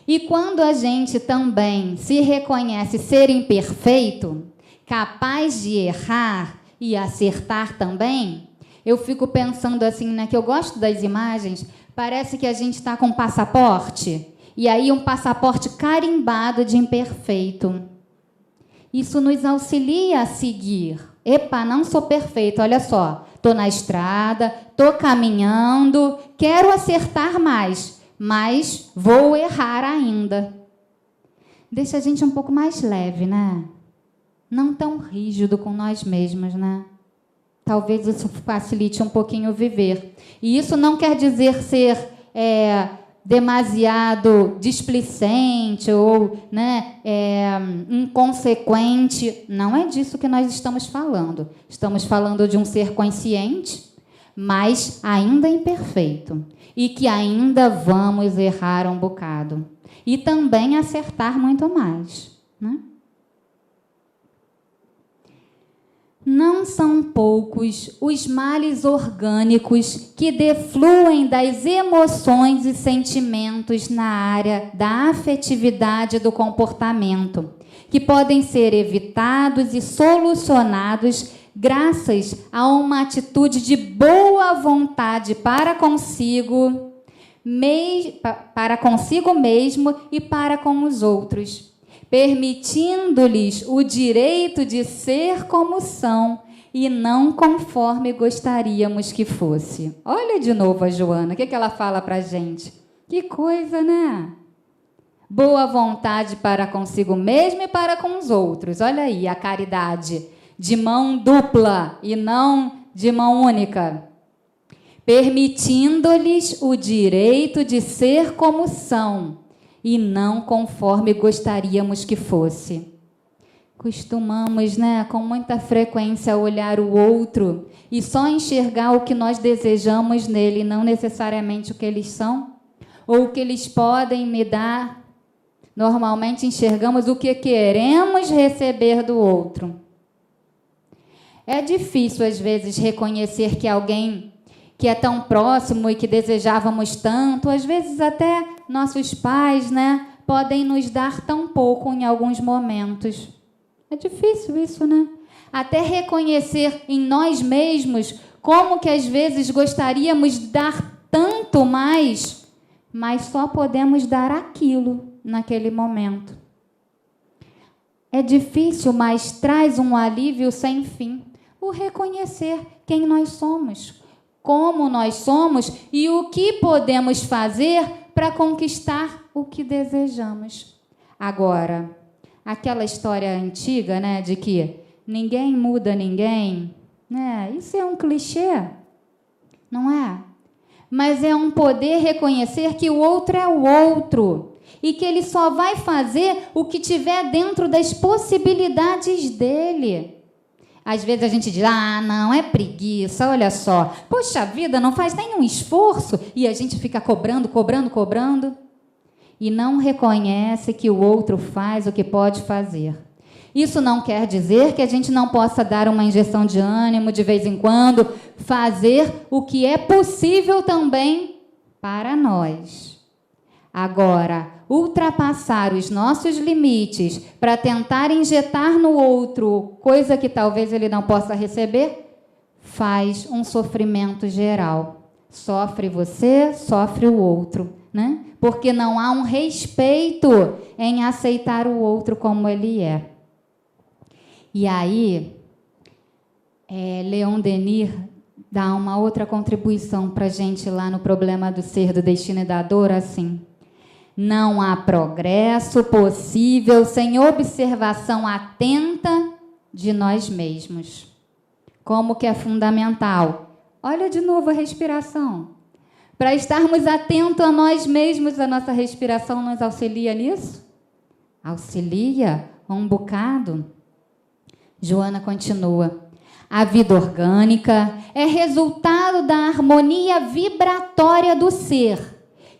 E quando a gente também se reconhece ser imperfeito, capaz de errar e acertar também, eu fico pensando assim, né, que eu gosto das imagens, parece que a gente está com um passaporte, e aí um passaporte carimbado de imperfeito. Isso nos auxilia a seguir. Epa, não sou perfeito, olha só, estou na estrada, estou caminhando, quero acertar mais, mas vou errar ainda. Deixa a gente um pouco mais leve, né? Não tão rígido com nós mesmos, né? Talvez isso facilite um pouquinho o viver. E isso não quer dizer ser demasiado displicente ou, né, inconsequente. Não é disso que nós estamos falando. Estamos falando de um ser consciente, mas ainda imperfeito. E que ainda vamos errar um bocado. E também acertar muito mais, né? Não são poucos os males orgânicos que defluem das emoções e sentimentos na área da afetividade do comportamento, que podem ser evitados e solucionados graças a uma atitude de boa vontade para consigo mesmo e para com os outros, permitindo-lhes o direito de ser como são e não conforme gostaríamos que fosse. Olha de novo a Joana, o que ela fala para a gente? Que coisa, né? Boa vontade para consigo mesmo e para com os outros. Olha aí a caridade de mão dupla e não de mão única. Permitindo-lhes o direito de ser como são e não conforme gostaríamos que fosse. Costumamos, né, com muita frequência olhar o outro e só enxergar o que nós desejamos nele, não necessariamente o que eles são ou o que eles podem me dar. Normalmente enxergamos o que queremos receber do outro. É difícil, às vezes, reconhecer que alguém que é tão próximo e que desejávamos tanto, às vezes até nossos pais, né, podem nos dar tão pouco em alguns momentos. É difícil isso, né? Até reconhecer em nós mesmos como que às vezes gostaríamos de dar tanto mais, mas só podemos dar aquilo naquele momento. É difícil, mas traz um alívio sem fim. O reconhecer quem nós somos, como nós somos e o que podemos fazer para conquistar o que desejamos. Agora, aquela história antiga, né, de que ninguém muda ninguém, né? Isso é um clichê, não é? Mas é um poder reconhecer que o outro é o outro e que ele só vai fazer o que tiver dentro das possibilidades dele. Às vezes a gente diz, não, é preguiça, olha só. Poxa vida, não faz nenhum esforço. E a gente fica cobrando. E não reconhece que o outro faz o que pode fazer. Isso não quer dizer que a gente não possa dar uma injeção de ânimo de vez em quando, fazer o que é possível também para nós. Agora, ultrapassar os nossos limites para tentar injetar no outro coisa que talvez ele não possa receber, faz um sofrimento geral. Sofre você, sofre o outro, né? Porque não há um respeito em aceitar o outro como ele é. E aí, Leon Denis dá uma outra contribuição para a gente lá no problema do ser, do destino e da dor, assim. Não há progresso possível sem observação atenta de nós mesmos. Como que é fundamental? Olha de novo a respiração. Para estarmos atentos a nós mesmos, a nossa respiração nos auxilia nisso? Auxilia um bocado. Joana continua. A vida orgânica é resultado da harmonia vibratória do ser,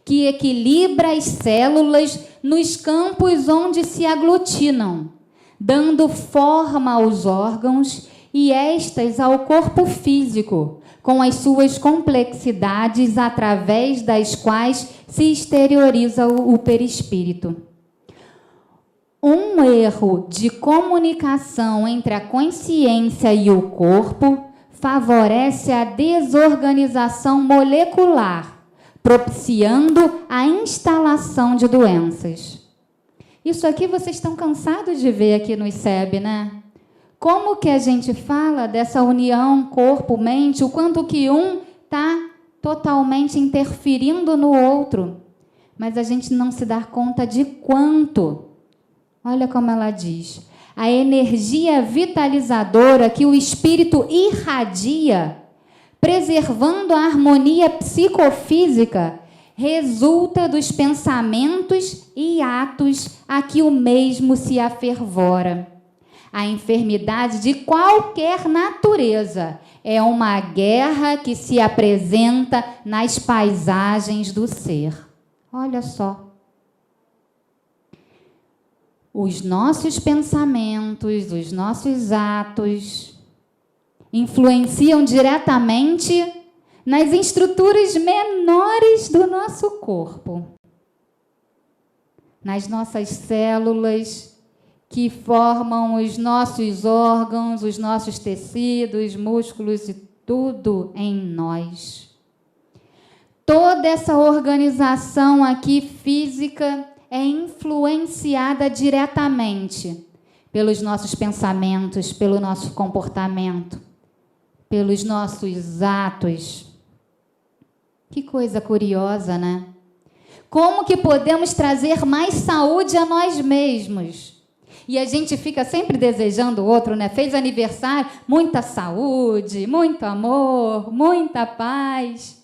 que equilibra as células nos campos onde se aglutinam, dando forma aos órgãos e estas ao corpo físico, com as suas complexidades através das quais se exterioriza o perispírito. Um erro de comunicação entre a consciência e o corpo favorece a desorganização molecular, propiciando a instalação de doenças. Isso aqui vocês estão cansados de ver aqui no ICEB, né? Como que a gente fala dessa união corpo-mente, o quanto que um está totalmente interferindo no outro, mas a gente não se dá conta de quanto. Olha como ela diz. A energia vitalizadora que o espírito irradia, preservando a harmonia psicofísica, resulta dos pensamentos e atos a que o mesmo se afervora. A enfermidade de qualquer natureza é uma guerra que se apresenta nas paisagens do ser. Olha só. Os nossos pensamentos, os nossos atos influenciam diretamente nas estruturas menores do nosso corpo, nas nossas células que formam os nossos órgãos, os nossos tecidos, músculos e tudo em nós. Toda essa organização aqui física é influenciada diretamente pelos nossos pensamentos, pelo nosso comportamento. pelos nossos atos. Que coisa curiosa, né? Como que podemos trazer mais saúde a nós mesmos? E a gente fica sempre desejando o outro, né? Fez aniversário, muita saúde, muito amor, muita paz.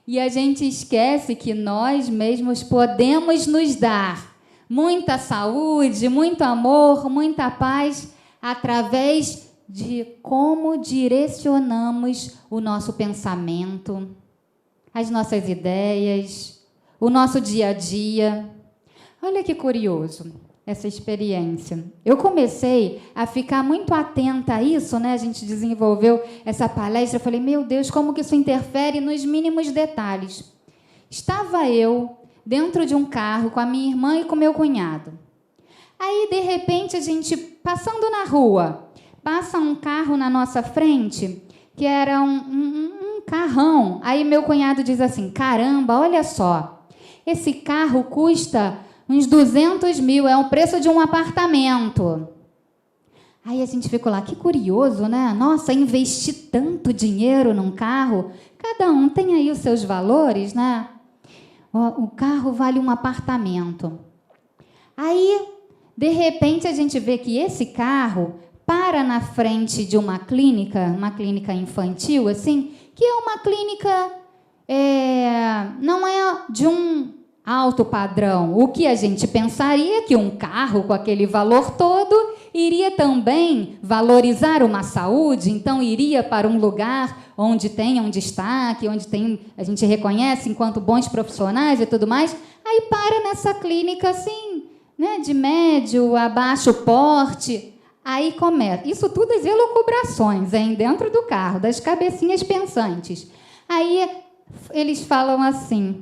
E a gente esquece que nós mesmos podemos nos dar muita saúde, muito amor, muita paz, através de como direcionamos o nosso pensamento, as nossas ideias, o nosso dia a dia. Olha que curioso essa experiência. Eu comecei a ficar muito atenta a isso, né? A gente desenvolveu essa palestra, eu falei, meu Deus, como que isso interfere nos mínimos detalhes. Estava eu dentro de um carro com a minha irmã e com meu cunhado. Aí, de repente, a gente passando na rua, passa um carro na nossa frente, que era um carrão. Aí meu cunhado diz assim, caramba, olha só, esse carro custa uns 200 mil, é o preço de um apartamento. Aí a gente ficou lá, que curioso, né? Nossa, investir tanto dinheiro num carro, cada um tem aí os seus valores, né? O carro vale um apartamento. Aí, de repente, a gente vê que esse carro para na frente de uma clínica infantil, assim, que é uma clínica, não é de um alto padrão. O que a gente pensaria que um carro com aquele valor todo iria também valorizar uma saúde, então iria para um lugar onde tenha um destaque, onde a gente reconhece enquanto bons profissionais e tudo mais. Aí para nessa clínica assim, né, de médio a baixo porte. Aí começa. Isso tudo as elucubrações, hein, dentro do carro, das cabecinhas pensantes. Aí eles falam assim,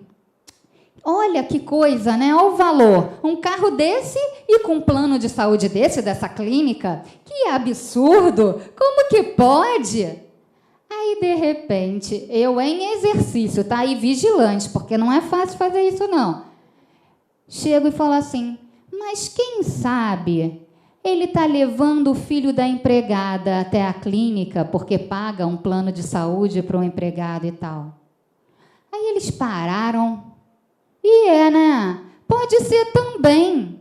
olha que coisa, né? Olha o valor. Um carro desse e com um plano de saúde dessa clínica. Que absurdo! Como que pode? Aí, de repente, eu em exercício, tá aí vigilante, porque não é fácil fazer isso, não. Chego e falo assim, mas quem sabe ele está levando o filho da empregada até a clínica porque paga um plano de saúde para o empregado e tal. Aí eles pararam. E né? Pode ser também.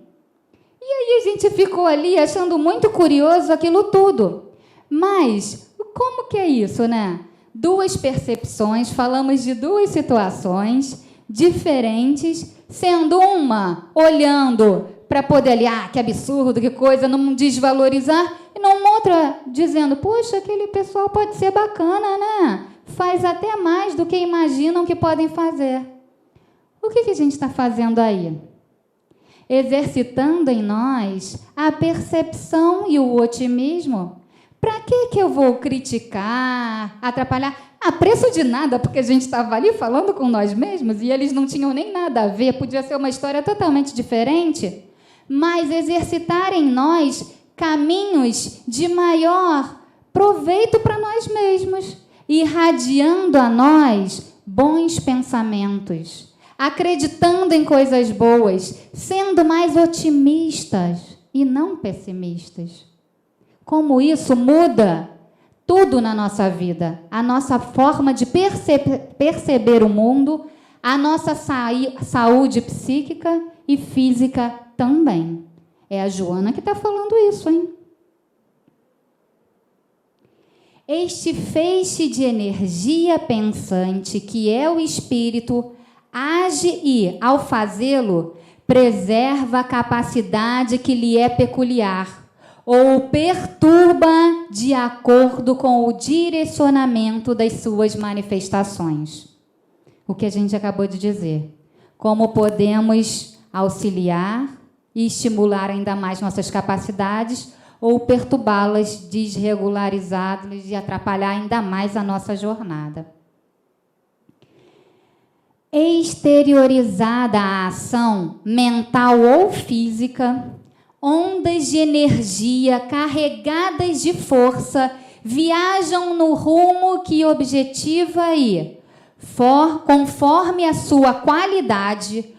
E aí a gente ficou ali achando muito curioso aquilo tudo. Mas como que é isso, né? Duas percepções, falamos de duas situações diferentes, sendo uma olhando para poder ali, que absurdo, que coisa, não desvalorizar, e numa outra dizendo, poxa, aquele pessoal pode ser bacana, né? Faz até mais do que imaginam que podem fazer. O que a gente está fazendo aí? Exercitando em nós a percepção e o otimismo. Para que eu vou criticar, atrapalhar? A preço de nada, porque a gente estava ali falando com nós mesmos e eles não tinham nem nada a ver, podia ser uma história totalmente diferente. Mas exercitar em nós caminhos de maior proveito para nós mesmos, irradiando a nós bons pensamentos, acreditando em coisas boas, sendo mais otimistas e não pessimistas. Como isso muda tudo na nossa vida, a nossa forma de perceber o mundo, a nossa saúde psíquica e física também. É a Joana que está falando isso, hein? Este feixe de energia pensante, que é o espírito, age e, ao fazê-lo, preserva a capacidade que lhe é peculiar, ou perturba de acordo com o direcionamento das suas manifestações. O que a gente acabou de dizer. Como podemos auxiliar e estimular ainda mais nossas capacidades ou perturbá-las, desregularizá-las e atrapalhar ainda mais a nossa jornada. Exteriorizada a ação mental ou física, ondas de energia carregadas de força viajam no rumo que objetiva e, conforme a sua qualidade,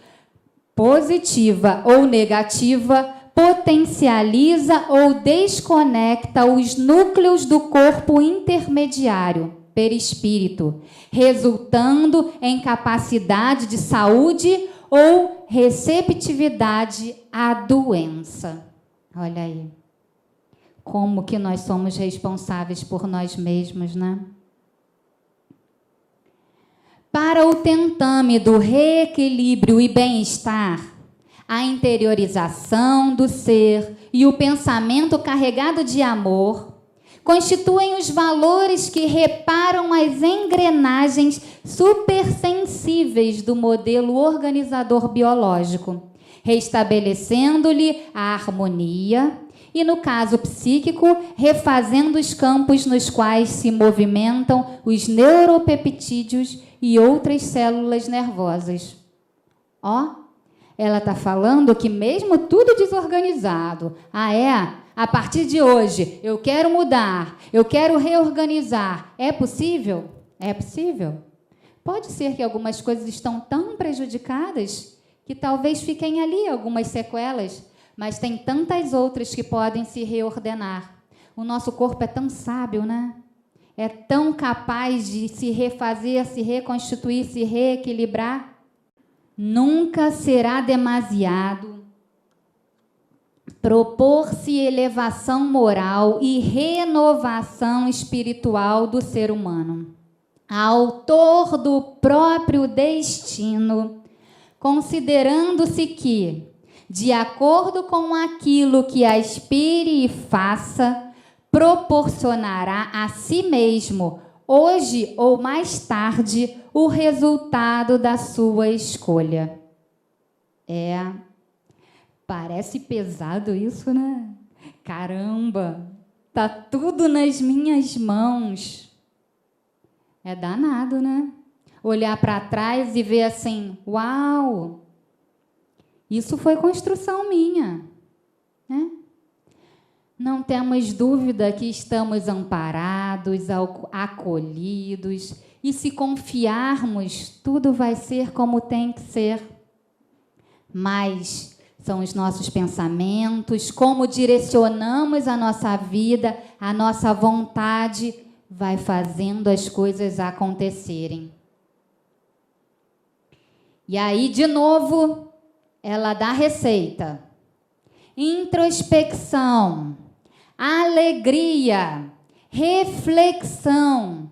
positiva ou negativa, potencializa ou desconecta os núcleos do corpo intermediário, perispírito, resultando em capacidade de saúde ou receptividade à doença. Olha aí, como que nós somos responsáveis por nós mesmos, né? Para o tentame do reequilíbrio e bem-estar, a interiorização do ser e o pensamento carregado de amor constituem os valores que reparam as engrenagens supersensíveis do modelo organizador biológico, restabelecendo-lhe a harmonia e, no caso psíquico, refazendo os campos nos quais se movimentam os neuropeptídeos e outras células nervosas. Ela está falando que mesmo tudo desorganizado, a partir de hoje eu quero mudar, eu quero reorganizar. É possível? É possível. Pode ser que algumas coisas estão tão prejudicadas que talvez fiquem ali algumas sequelas, mas tem tantas outras que podem se reordenar. O nosso corpo é tão sábio, né? É tão capaz de se refazer, se reconstituir, se reequilibrar. Nunca será demasiado propor-se elevação moral e renovação espiritual do ser humano. Autor do próprio destino, considerando-se que, de acordo com aquilo que aspire e faça, proporcionará a si mesmo, hoje ou mais tarde, o resultado da sua escolha. Parece pesado isso, né? Caramba, tá tudo nas minhas mãos. É danado, né? Olhar para trás e ver assim, uau, isso foi construção minha, né? Não temos dúvida que estamos amparados, acolhidos, e se confiarmos, tudo vai ser como tem que ser. Mas são os nossos pensamentos, como direcionamos a nossa vida, a nossa vontade, vai fazendo as coisas acontecerem. E aí, de novo, ela dá a receita. Introspecção, alegria, reflexão,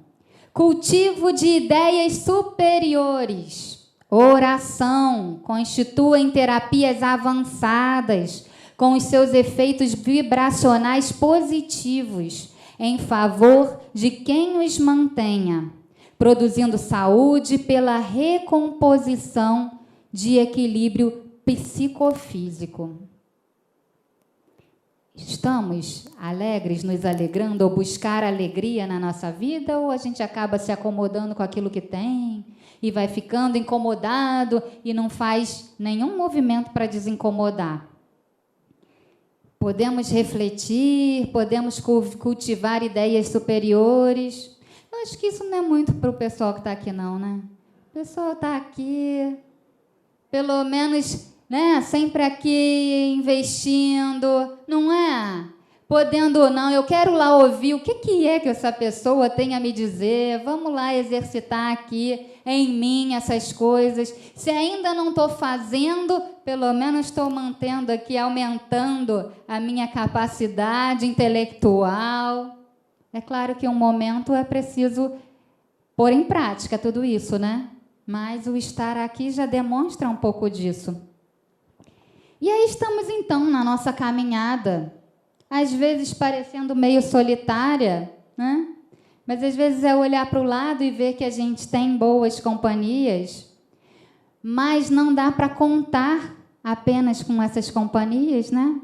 cultivo de ideias superiores, oração, constituem terapias avançadas com os seus efeitos vibracionais positivos em favor de quem os mantenha, produzindo saúde pela recomposição de equilíbrio psicofísico. Estamos alegres, nos alegrando ou buscar alegria na nossa vida, ou a gente acaba se acomodando com aquilo que tem e vai ficando incomodado e não faz nenhum movimento para desincomodar? Podemos refletir, podemos cultivar ideias superiores. Eu acho que isso não é muito para o pessoal que está aqui, não, né? O pessoal está aqui, pelo menos, né, sempre aqui investindo, não é? Podendo, não, eu quero lá ouvir o que é que essa pessoa tem a me dizer, vamos lá exercitar aqui em mim essas coisas. Se ainda não estou fazendo, pelo menos estou mantendo aqui, aumentando a minha capacidade intelectual. É claro que um momento é preciso pôr em prática tudo isso, né? Mas o estar aqui já demonstra um pouco disso. E aí estamos, então, na nossa caminhada, às vezes parecendo meio solitária, né? Mas às vezes é olhar para o lado e ver que a gente tem boas companhias, mas não dá para contar apenas com essas companhias, né?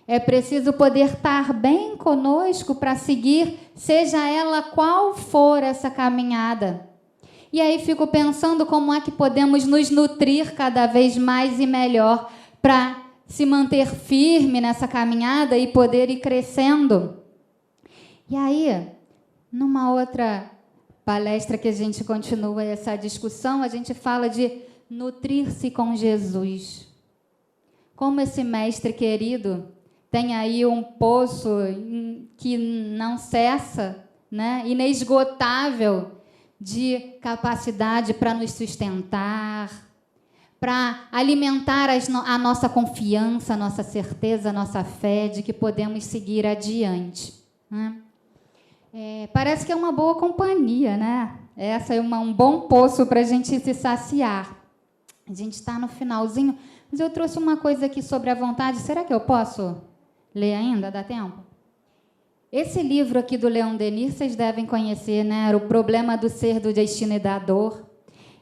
É preciso poder estar bem conosco para seguir, seja ela qual for essa caminhada. E aí fico pensando como é que podemos nos nutrir cada vez mais e melhor para se manter firme nessa caminhada e poder ir crescendo. E aí, numa outra palestra que a gente continua essa discussão, a gente fala de nutrir-se com Jesus. como esse mestre querido tem aí um poço que não cessa, né? Inesgotável, de capacidade para nos sustentar, para alimentar a nossa confiança, a nossa certeza, a nossa fé de que podemos seguir adiante, né? Parece que é uma boa companhia, né? Essa é um bom poço para a gente se saciar. A gente está no finalzinho, mas eu trouxe uma coisa aqui sobre a vontade. Será que eu posso ler ainda? Dá tempo? Esse livro aqui do Leon Denis, vocês devem conhecer, né? Era O Problema do Ser, do Destino e da Dor.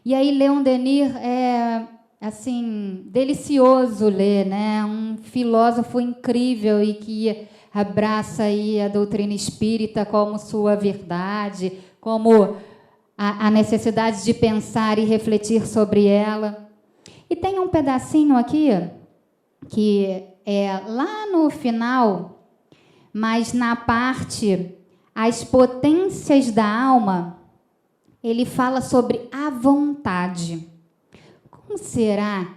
E aí, Leon Denis é, assim, delicioso ler, né? Um filósofo incrível e que abraça aí a doutrina espírita como sua verdade, como a necessidade de pensar e refletir sobre ela. E tem um pedacinho aqui, que é lá no final, mas na parte As Potências da Alma, ele fala sobre a vontade. Como será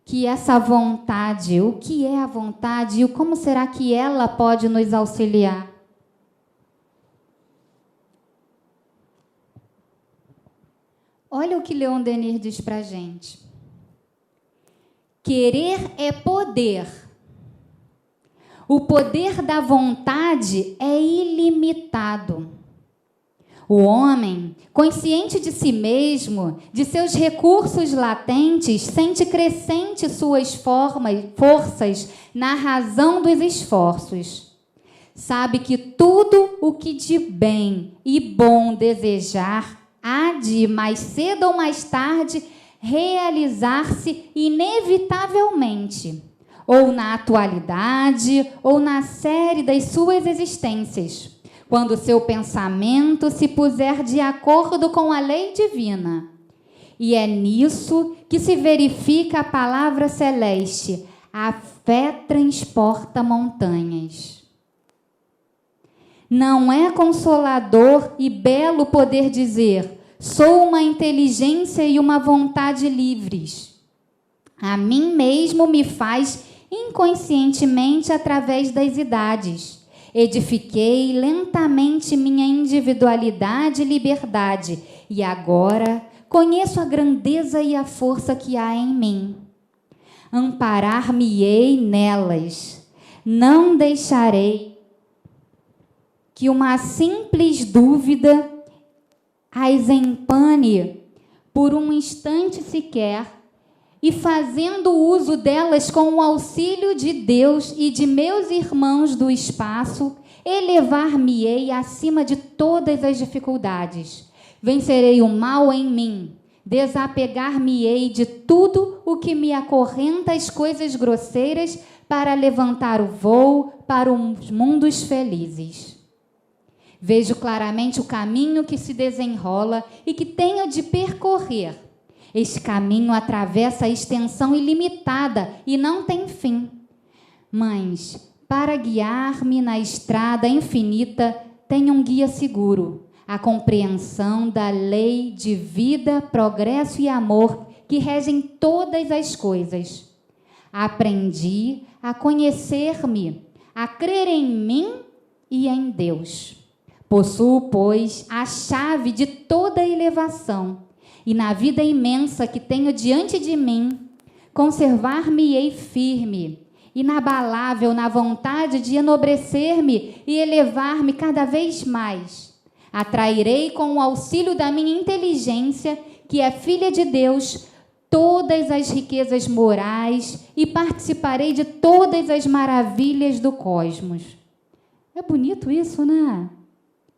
que essa vontade, o que é a vontade e como será que ela pode nos auxiliar? Olha o que Leon Denis diz para a gente. Querer é poder. O poder da vontade é ilimitado. O homem, consciente de si mesmo, de seus recursos latentes, sente crescente suas forças na razão dos esforços. Sabe que tudo o que de bem e bom desejar há de, mais cedo ou mais tarde, realizar-se inevitavelmente, ou na atualidade, ou na série das suas existências, quando seu pensamento se puser de acordo com a lei divina. E é nisso que se verifica a palavra celeste: a fé transporta montanhas. Não é consolador e belo poder dizer: sou uma inteligência e uma vontade livres. A mim mesmo me faz inconscientemente através das idades. Edifiquei lentamente minha individualidade e liberdade, e agora conheço a grandeza e a força que há em mim. Amparar-me-ei nelas. Não deixarei que uma simples dúvida as empane por um instante sequer, e fazendo uso delas com o auxílio de Deus e de meus irmãos do espaço, elevar-me-ei acima de todas as dificuldades. Vencerei o mal em mim, desapegar-me-ei de tudo o que me acorrenta às coisas grosseiras para levantar o voo para os mundos felizes. Vejo claramente o caminho que se desenrola e que tenho de percorrer. Este caminho atravessa a extensão ilimitada e não tem fim. Mas, para guiar-me na estrada infinita, tenho um guia seguro, a compreensão da lei de vida, progresso e amor que regem todas as coisas. Aprendi a conhecer-me, a crer em mim e em Deus. Possuo, pois, a chave de toda elevação, e na vida imensa que tenho diante de mim, conservar-me-ei firme, inabalável na vontade de enobrecer-me e elevar-me cada vez mais. Atrairei com o auxílio da minha inteligência, que é filha de Deus, todas as riquezas morais e participarei de todas as maravilhas do cosmos. É bonito isso, né?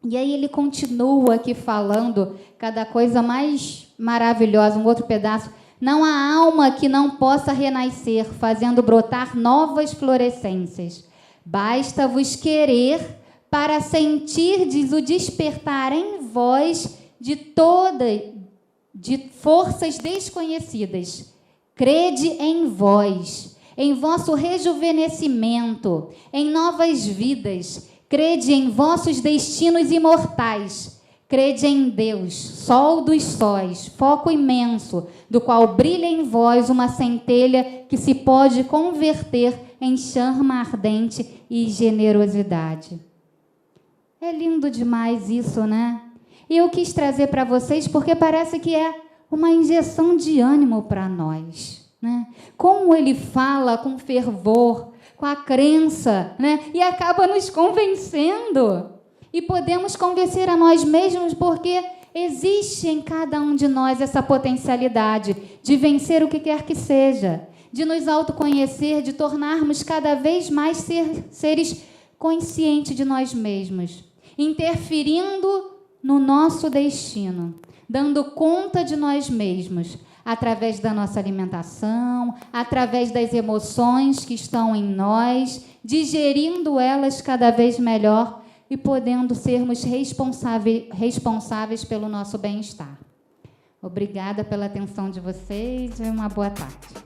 E aí ele continua aqui falando cada coisa mais maravilhosa, um outro pedaço. Não há alma que não possa renascer, fazendo brotar novas florescências. Basta-vos querer para sentirdes o despertar em vós de forças desconhecidas. Crede em vós, em vosso rejuvenescimento, em novas vidas. Crede em vossos destinos imortais. Crede em Deus, sol dos sóis, foco imenso, do qual brilha em vós uma centelha que se pode converter em chama ardente e generosidade. É lindo demais isso, né? E eu quis trazer para vocês porque parece que é uma injeção de ânimo para nós, né? Como ele fala com fervor, com a crença, né? E acaba nos convencendo. E podemos convencer a nós mesmos porque existe em cada um de nós essa potencialidade de vencer o que quer que seja, de nos autoconhecer, de tornarmos cada vez mais seres conscientes de nós mesmos, interferindo no nosso destino, dando conta de nós mesmos, através da nossa alimentação, através das emoções que estão em nós, digerindo elas cada vez melhor e podendo sermos responsáveis pelo nosso bem-estar. Obrigada pela atenção de vocês e uma boa tarde.